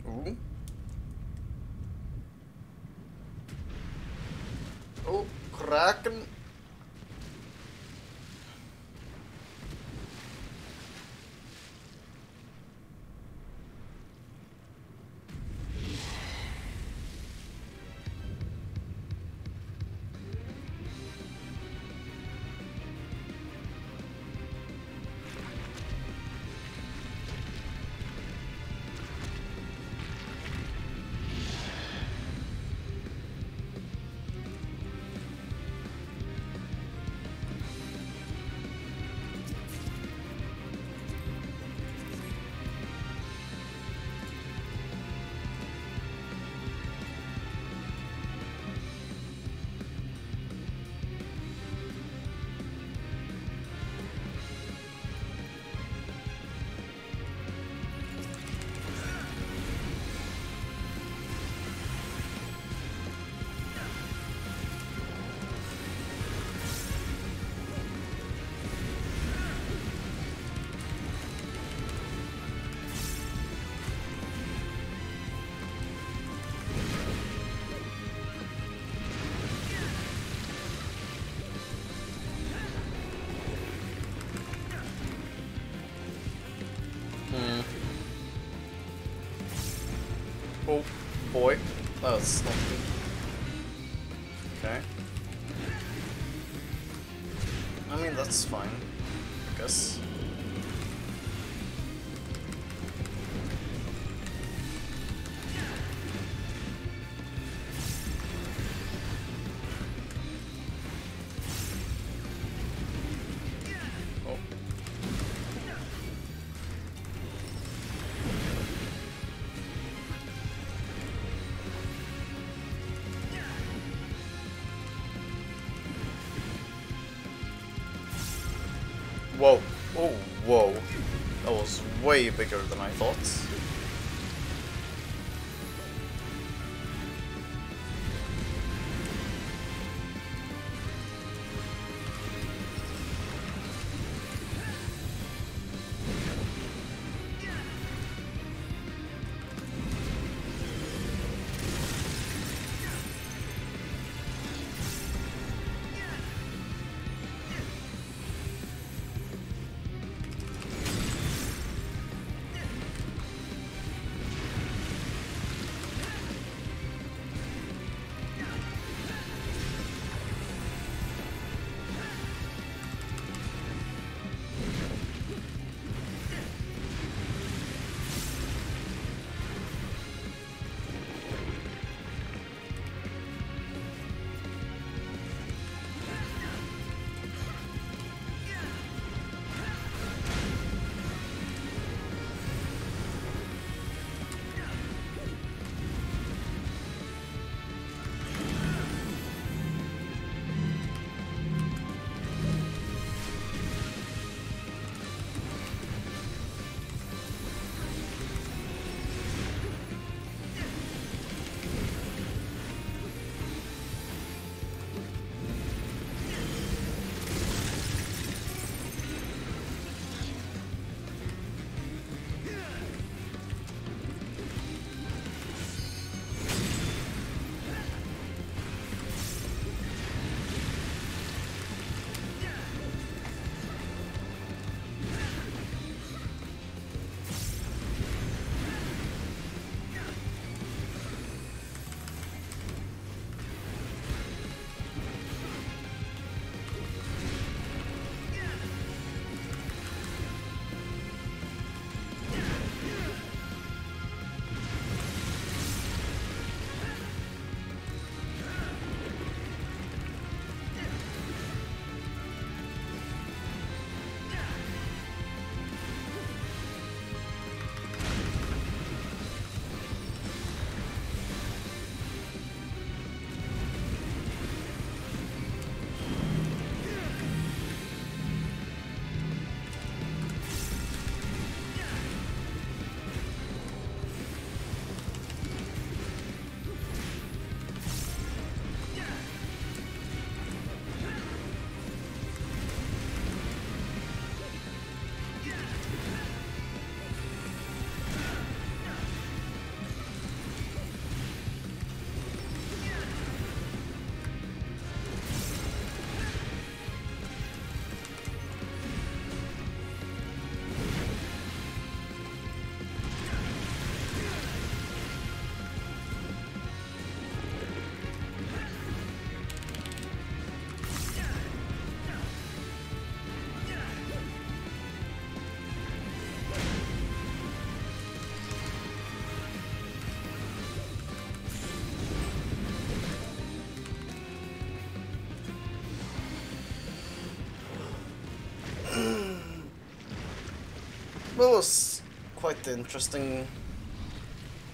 Ooh. Oh, Kraken. Oh boy, that's not good. Okay. I mean, that's fine, I guess. Oh. Whoa. Oh, whoa. That was way bigger than I thought. Well, it was quite the interesting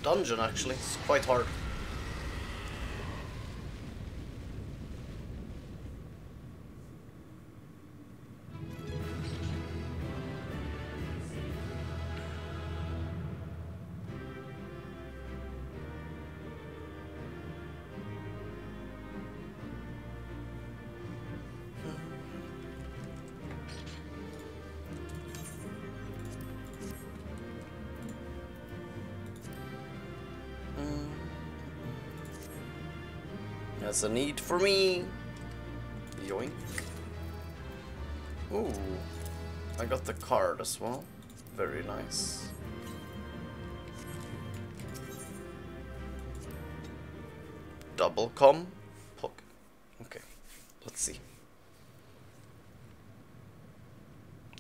dungeon, actually. It's quite hard. That's a need for me. Yoink. Ooh, I got the card as well. Very nice. Double com. Poke. Okay, let's see.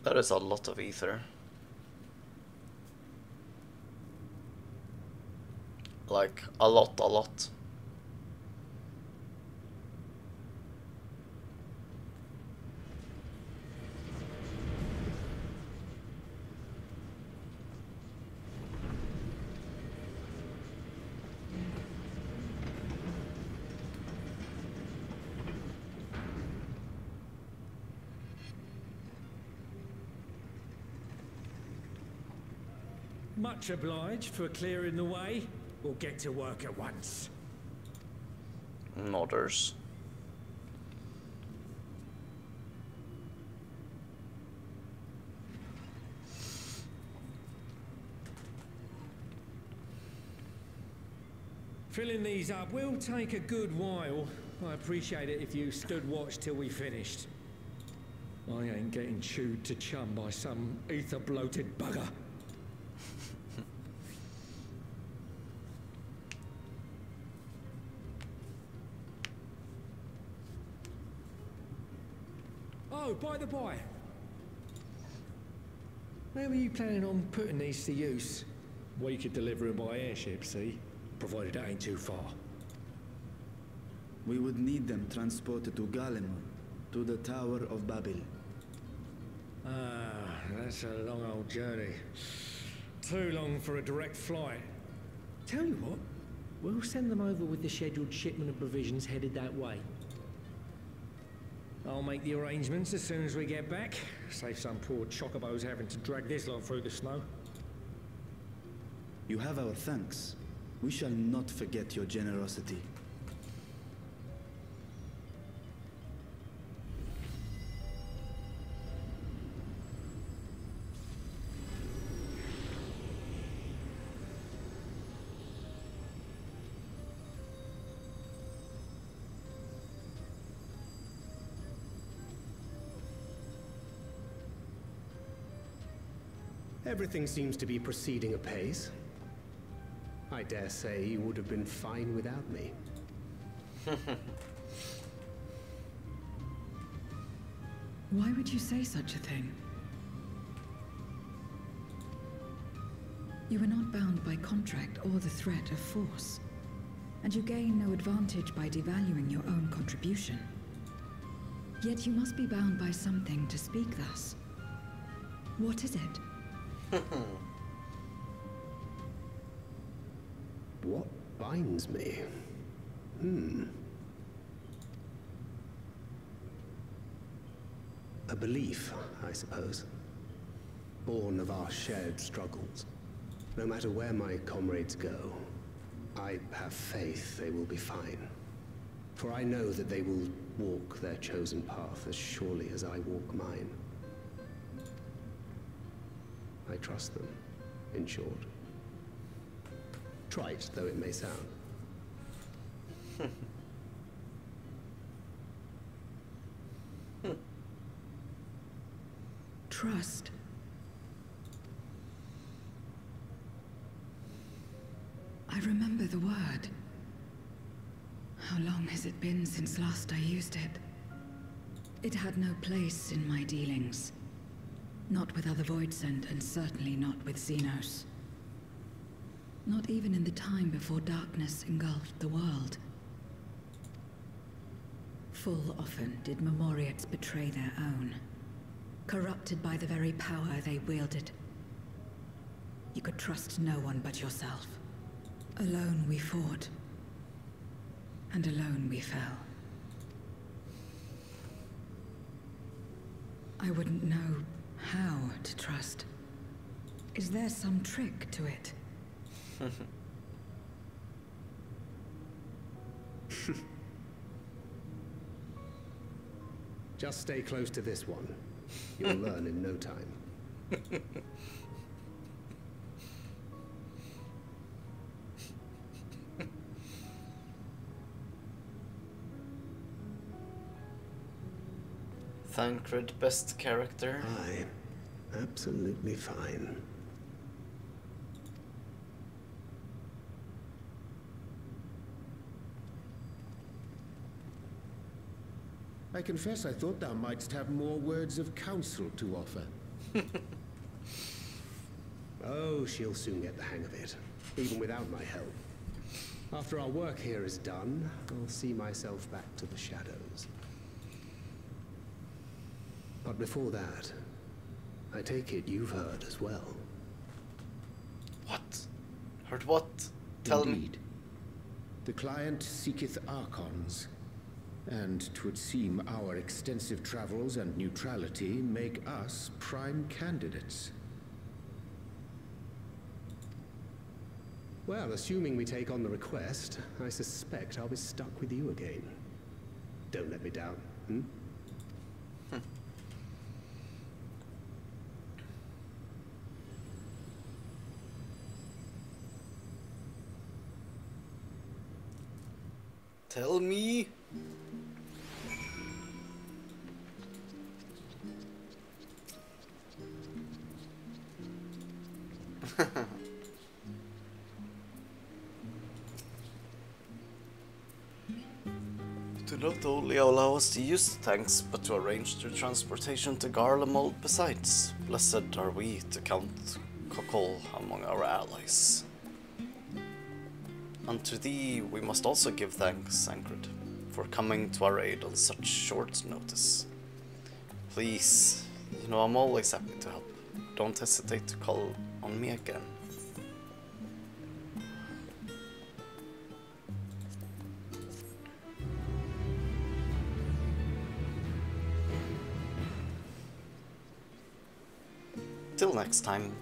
That is a lot of ether. Like, a lot, a lot. Much obliged for clearing the way. We'll get to work at once. Nodders. Filling these up will take a good while. I appreciate it if you stood watch till we finished. I ain't getting chewed to chum by some ether-bloated bugger. Oh, by the by, where were you planning on putting these to use? We could deliver them by airship, see? Provided it ain't too far. We would need them transported to Galemon, to the Tower of Babel. Ah, that's a long old journey. Too long for a direct flight. Tell you what, we'll send them over with the scheduled shipment of provisions headed that way. I'll make the arrangements as soon as we get back. Save some poor chocobos having to drag this lot through the snow. You have our thanks. We shall not forget your generosity. Everything seems to be proceeding apace. I dare say you would have been fine without me. Why would you say such a thing? You are not bound by contract or the threat of force, and you gain no advantage by devaluing your own contribution. Yet you must be bound by something to speak thus. What is it? What binds me? A belief, I suppose. Born of our shared struggles. No matter where my comrades go, I have faith they will be fine. For I know that they will walk their chosen path as surely as I walk mine. I trust them, in short. Trite though it may sound. Trust. I remember the word. How long has it been since last I used it? It had no place in my dealings. Not with other Voidsent, and certainly not with Xenos. Not even in the time before darkness engulfed the world. Full often did Memoriates betray their own, corrupted by the very power they wielded. You could trust no one but yourself. Alone we fought. And alone we fell. I wouldn't know how to trust. Is there some trick to it? Just stay close to this one. You'll learn in no time. Thancred, best character. Aye, absolutely fine. I confess I thought thou mightst have more words of counsel to offer. Oh, she'll soon get the hang of it, even without my help. After our work here is done, I'll see myself back to the shadows. But before that, I take it you've heard as well. What? Heard what? Tell Indeed. me. The client seeketh Archons, and 'twould seem our extensive travels and neutrality make us prime candidates. Well, assuming we take on the request, I suspect I'll be stuck with you again. Don't let me down, hmm? Tell me. To not only allow us to use the tanks, but to arrange their transportation to Garlemald besides. Blessed are we to count Kokol among our allies. Unto thee we must also give thanks, Thancred, for coming to our aid on such short notice. Please, you know I'm always happy to help. Don't hesitate to call on me again. Till next time.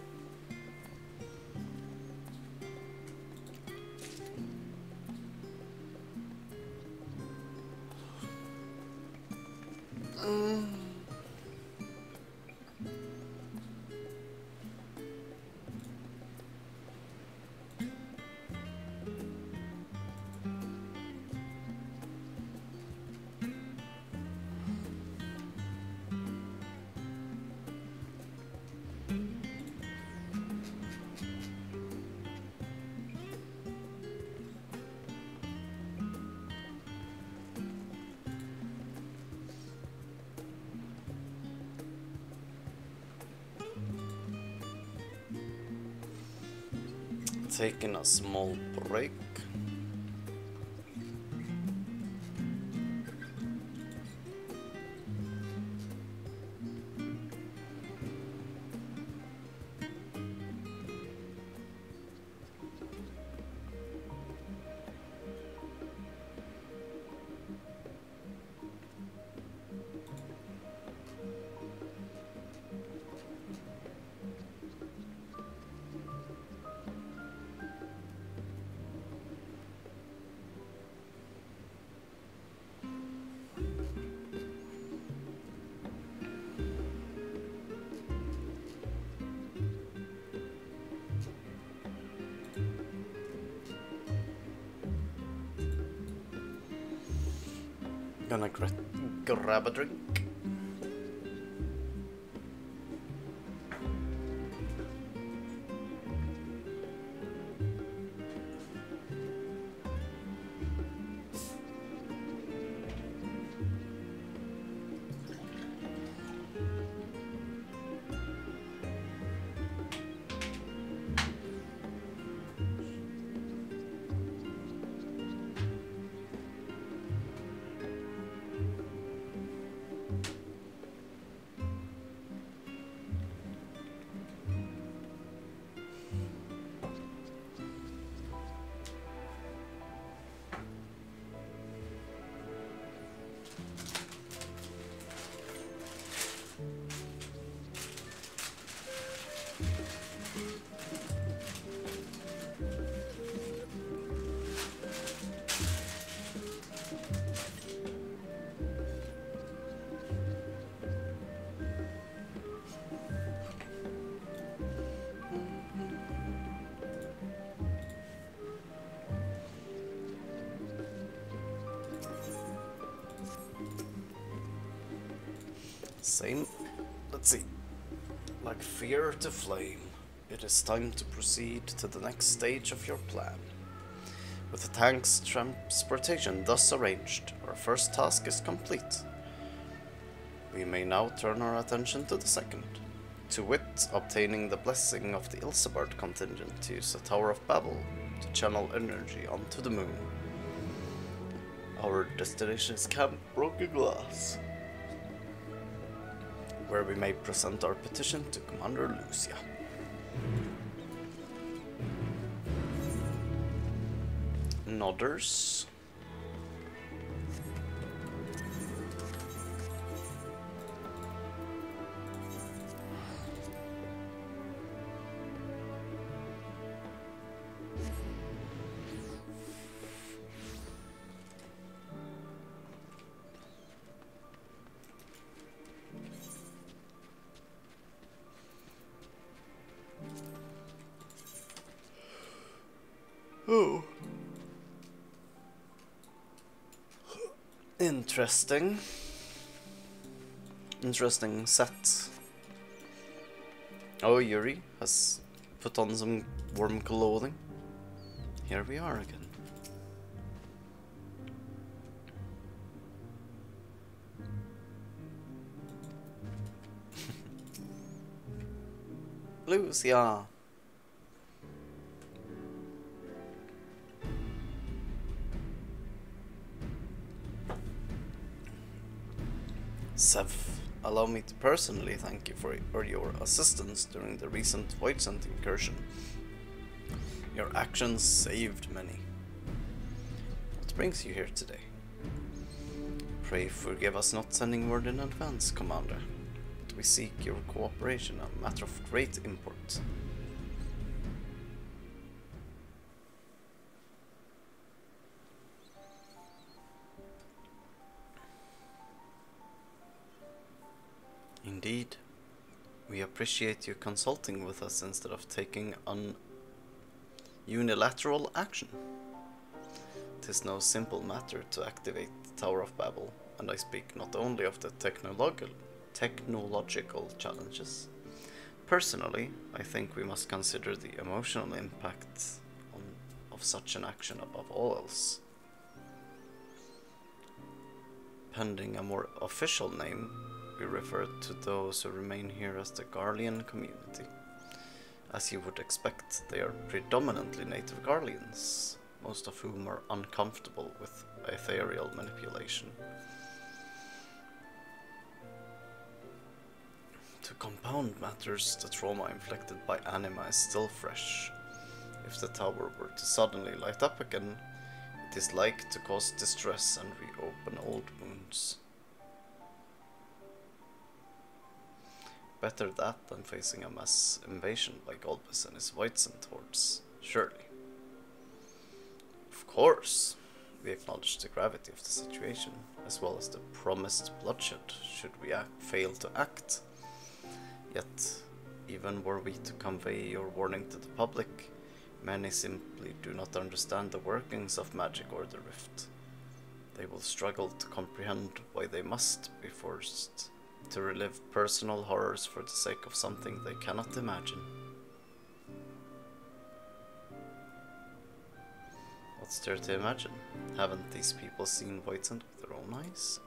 Taking a small break. Gonna grab a drink. Same. Let's see. Like fear to flame, it is time to proceed to the next stage of your plan. With the tank's transportation thus arranged, our first task is complete. We may now turn our attention to the second, to wit, obtaining the blessing of the Ilsebard contingent to use the Tower of Babel to channel energy onto the moon. Our destination is Camp Broken Glass, where we may present our petition to Commander Lucia. Nodders. Oh. Interesting. Interesting set. Oh, Yuri has put on some warm clothing. Here we are again. Lucia. Sev, allow me to personally thank you for your assistance during the recent Voidsent incursion. Your actions saved many. What brings you here today? Pray forgive us not sending word in advance, Commander. But we seek your cooperation, a matter of great import. Indeed, we appreciate you consulting with us instead of taking on unilateral action. It is no simple matter to activate the Tower of Babel, and I speak not only of the technological challenges. Personally, I think we must consider the emotional impact of such an action above all else. Pending a more official name, we refer to those who remain here as the Garlean community. As you would expect, they are predominantly native Garleans, most of whom are uncomfortable with ethereal manipulation. To compound matters, the trauma inflicted by anima is still fresh. If the tower were to suddenly light up again, it is like to cause distress and reopen old wounds. Better that than facing a mass invasion by Golbus and his Voidsent hordes, surely. Of course, we acknowledge the gravity of the situation, as well as the promised bloodshed should we fail to act. Yet, even were we to convey your warning to the public, many simply do not understand the workings of magic or the rift. They will struggle to comprehend why they must be forced to relive personal horrors for the sake of something they cannot imagine. What's there to imagine? Haven't these people seen Voidsent with their own eyes?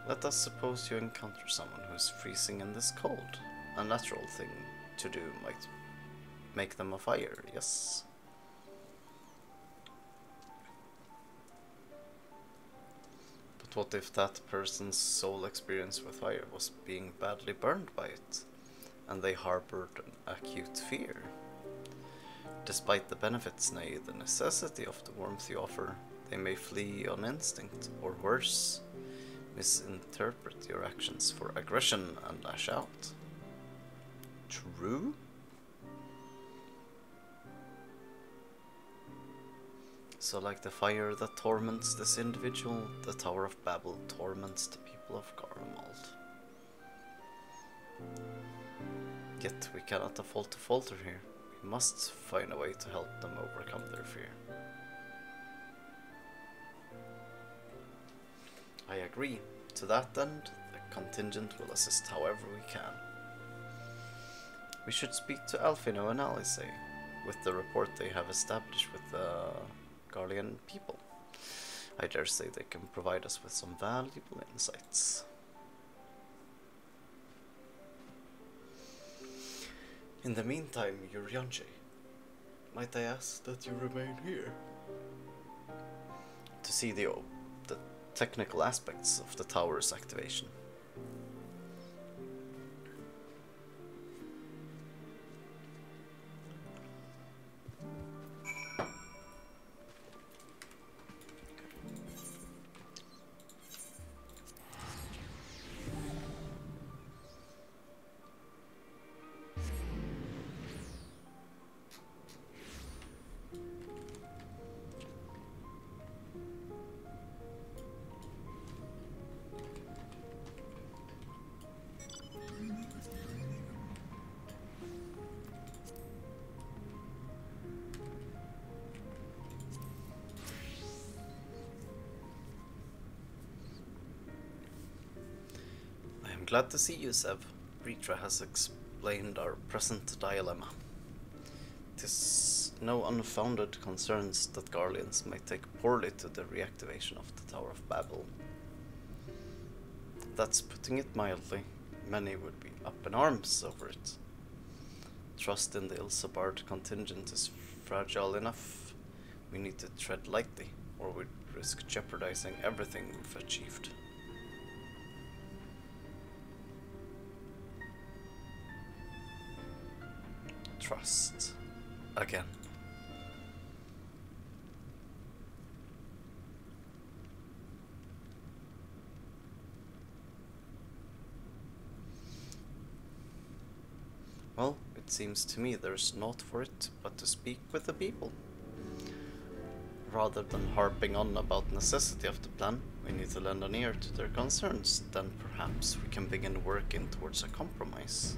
Let us suppose you encounter someone who is freezing in this cold. A natural thing to do might make them a fire, yes. But what if that person's sole experience with fire was being badly burned by it, and they harbored an acute fear? Despite the benefits, nay, the necessity of the warmth you offer, they may flee on instinct, or worse, misinterpret your actions for aggression and lash out. True? So like the fire that torments this individual, the Tower of Babel torments the people of Garlemald. Yet we cannot afford to falter here. We must find a way to help them overcome their fear. I agree. To that end, the contingent will assist however we can. We should speak to Alfino and Alice with the rapport they have established with the Garlean people. I dare say they can provide us with some valuable insights. In the meantime, Yurianche, might I ask that you remain here? To see the technical aspects of the tower's activation. Glad to see you, Sev. Ritra has explained our present dilemma. 'Tis no unfounded concerns that Garleans might take poorly to the reactivation of the Tower of Babel. That's putting it mildly. Many would be up in arms over it. Trust in the Ilsabard contingent is fragile enough. We need to tread lightly, or we'd risk jeopardizing everything we've achieved. Trust. Again. Well, it seems to me there's naught for it but to speak with the people. Rather than harping on about necessity of the plan, we need to lend an ear to their concerns, then perhaps we can begin working towards a compromise.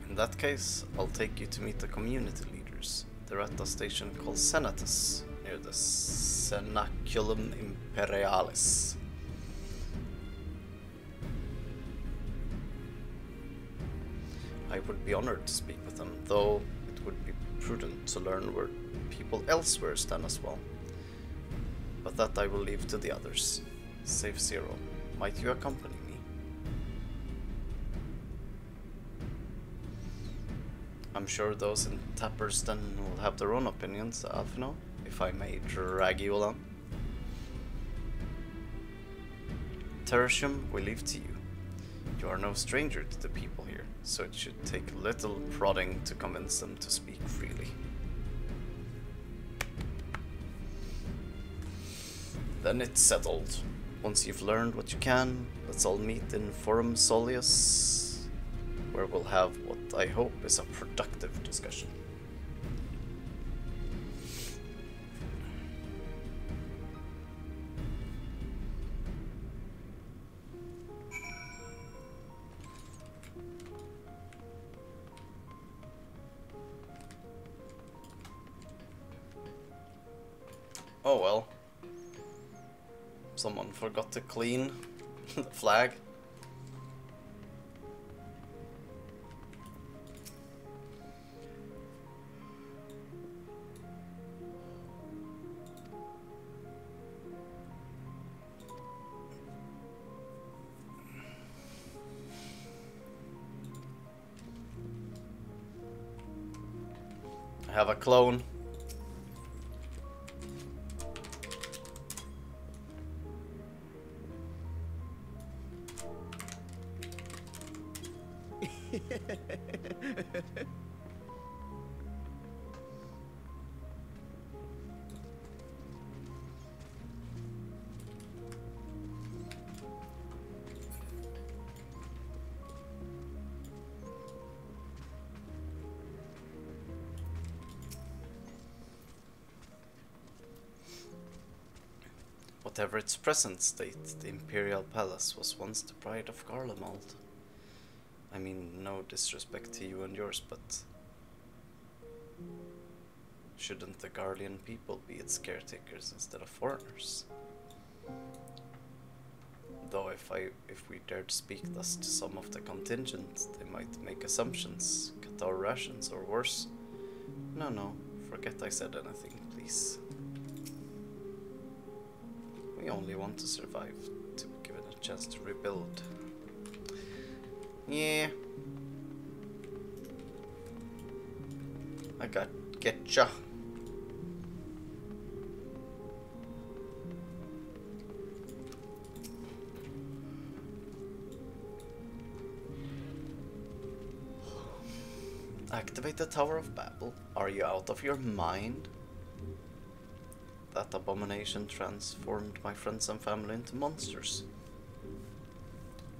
In that case, I'll take you to meet the community leaders. They're at a station called Senatus, near the Cenaculum Imperialis. I would be honored to speak with them, though it would be prudent to learn where people elsewhere stand as well. But that I will leave to the others. Save Zero, might you accompany me? I'm sure those in Tapperston will have their own opinions, Alfino, if I may drag you along. Tertium, we leave to you. You are no stranger to the people here, so it should take little prodding to convince them to speak freely. Then it's settled. Once you've learned what you can, let's all meet in Forum Solius, where we'll have what I hope is a productive discussion. Oh well. Someone forgot to clean the flag. I have a clone. Whatever its present state, the Imperial Palace was once the pride of Garlemald. I mean, no disrespect to you and yours, but shouldn't the Guardian people be its caretakers instead of foreigners? Though if we dared speak thus to some of the contingent, they might make assumptions, cut our rations, or worse. No, forget I said anything, please. We only want to survive, to be given a chance to rebuild. Yeah. I getcha. Activate the Tower of Babel. Are you out of your mind? That abomination transformed my friends and family into monsters.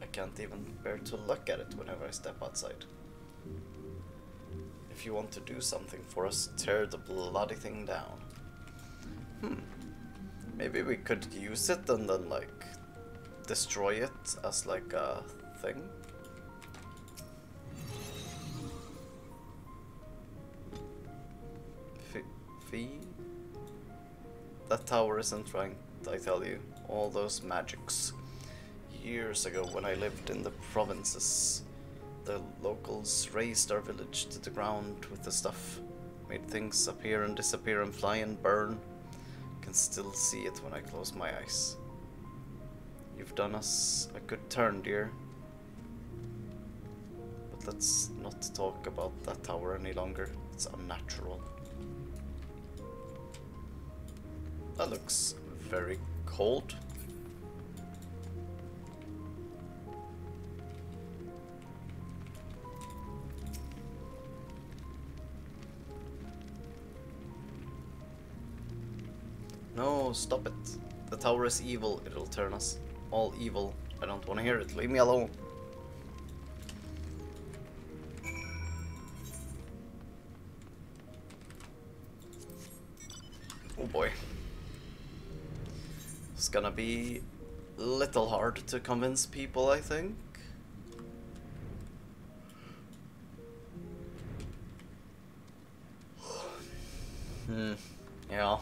I can't even bear to look at it whenever I step outside. If you want to do something for us, tear the bloody thing down. Maybe we could use it and then, like, destroy it as, like, a thing? That tower isn't right, I tell you. All those magics. Years ago, when I lived in the provinces, the locals razed our village to the ground with the stuff. Made things appear and disappear and fly and burn. Can still see it when I close my eyes. You've done us a good turn, dear. But let's not talk about that tower any longer. It's unnatural. That looks very cold. No, stop it. The tower is evil. It'll turn us all evil. I don't want to hear it. Leave me alone. Oh boy. It's gonna be a little hard to convince people, I think. Yeah.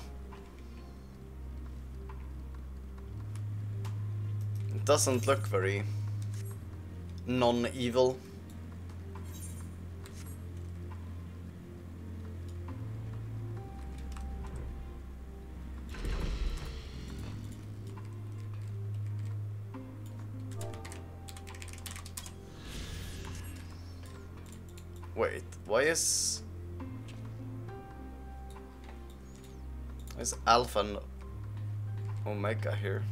It doesn't look very non-evil. Wait, why is Alpha and Omega here?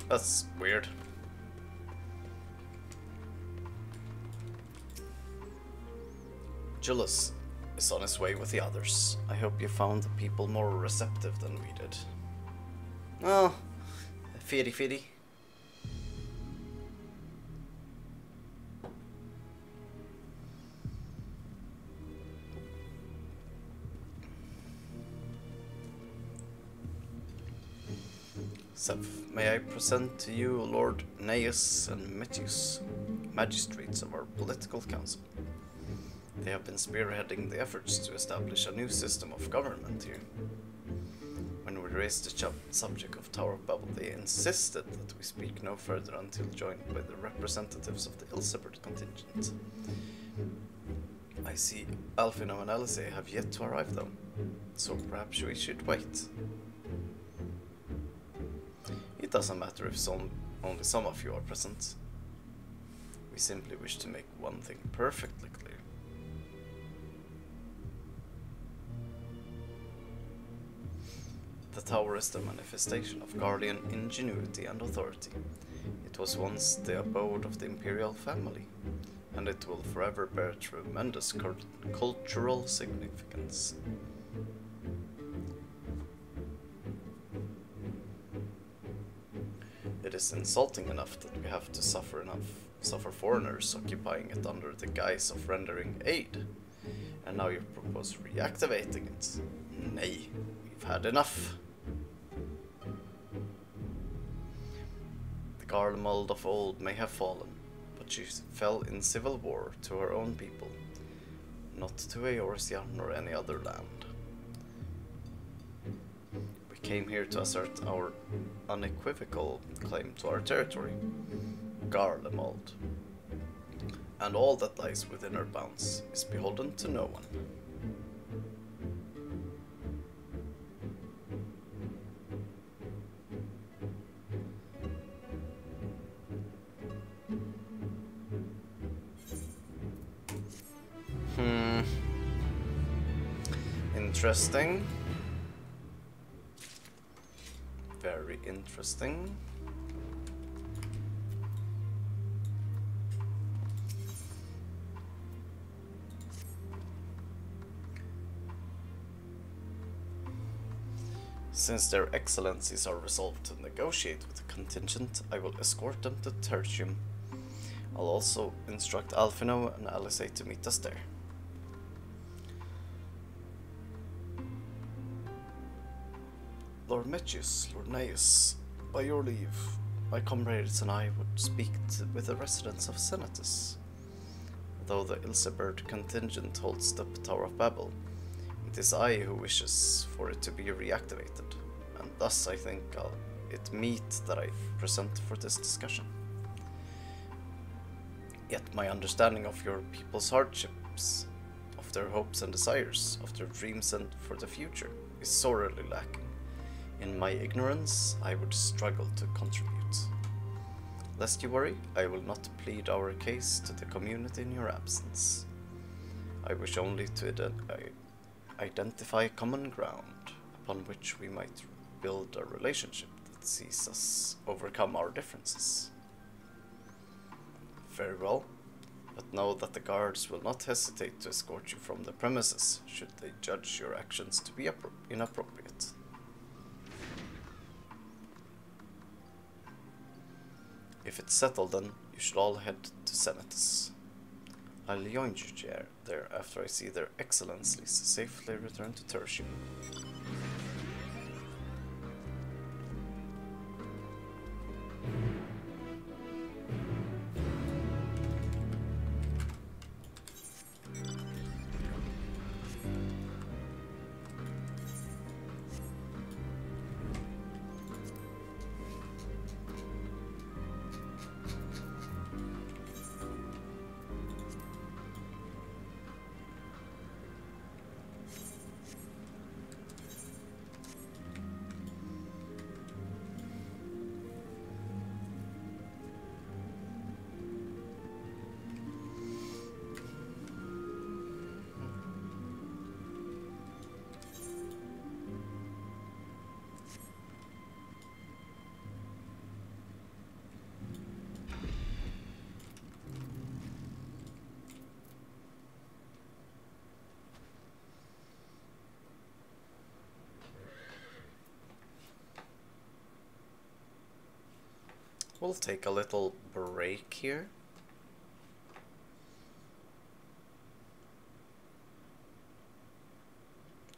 That's weird. Julius is on his way with the others. I hope you found the people more receptive than we did. Oh, fitty. Seth, may I present to you Lord Neus and Metius, magistrates of our political council. They have been spearheading the efforts to establish a new system of government here. When we raised the subject of Tower of Babel, they insisted that we speak no further until joined by the representatives of the Ilsebert contingent. I see Alfino and Alice have yet to arrive though, so perhaps we should wait. It doesn't matter if only some of you are present. We simply wish to make one thing perfectly clear. The tower is the manifestation of Guardian ingenuity and authority. It was once the abode of the imperial family, and it will forever bear tremendous cultural significance. is insulting enough that we have to suffer foreigners occupying it under the guise of rendering aid. And now you propose reactivating it. Nay, we've had enough. The Garlemald of old may have fallen, but she fell in civil war to her own people, not to Eorzea nor any other land. We came here to assert our unequivocal claim to our territory, Garlemald, and all that lies within her bounds is beholden to no one. Interesting. Very interesting. Since their excellencies are resolved to negotiate with the contingent, I will escort them to Tertium. I'll also instruct Alphino and Alizé to meet us there. Lord Metius, Lord Neus, by your leave, my comrades and I would speak with the residents of Senatus. Though the Ilseberd contingent holds the Tower of Babel, it is I who wishes for it to be reactivated, and thus I think it meet that I present for this discussion. Yet my understanding of your people's hardships, of their hopes and desires, of their dreams and for the future, is sorely lacking. In my ignorance, I would struggle to contribute. Lest you worry, I will not plead our case to the community in your absence. I wish only to identify common ground upon which we might build a relationship that sees us overcome our differences. Very well, but know that the guards will not hesitate to escort you from the premises should they judge your actions to be inappropriate. If it's settled, then you should all head to Senatus. I'll join you there after I see their excellencies safely return to Tertium. We'll take a little break here.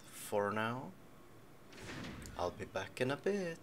For now, I'll be back in a bit.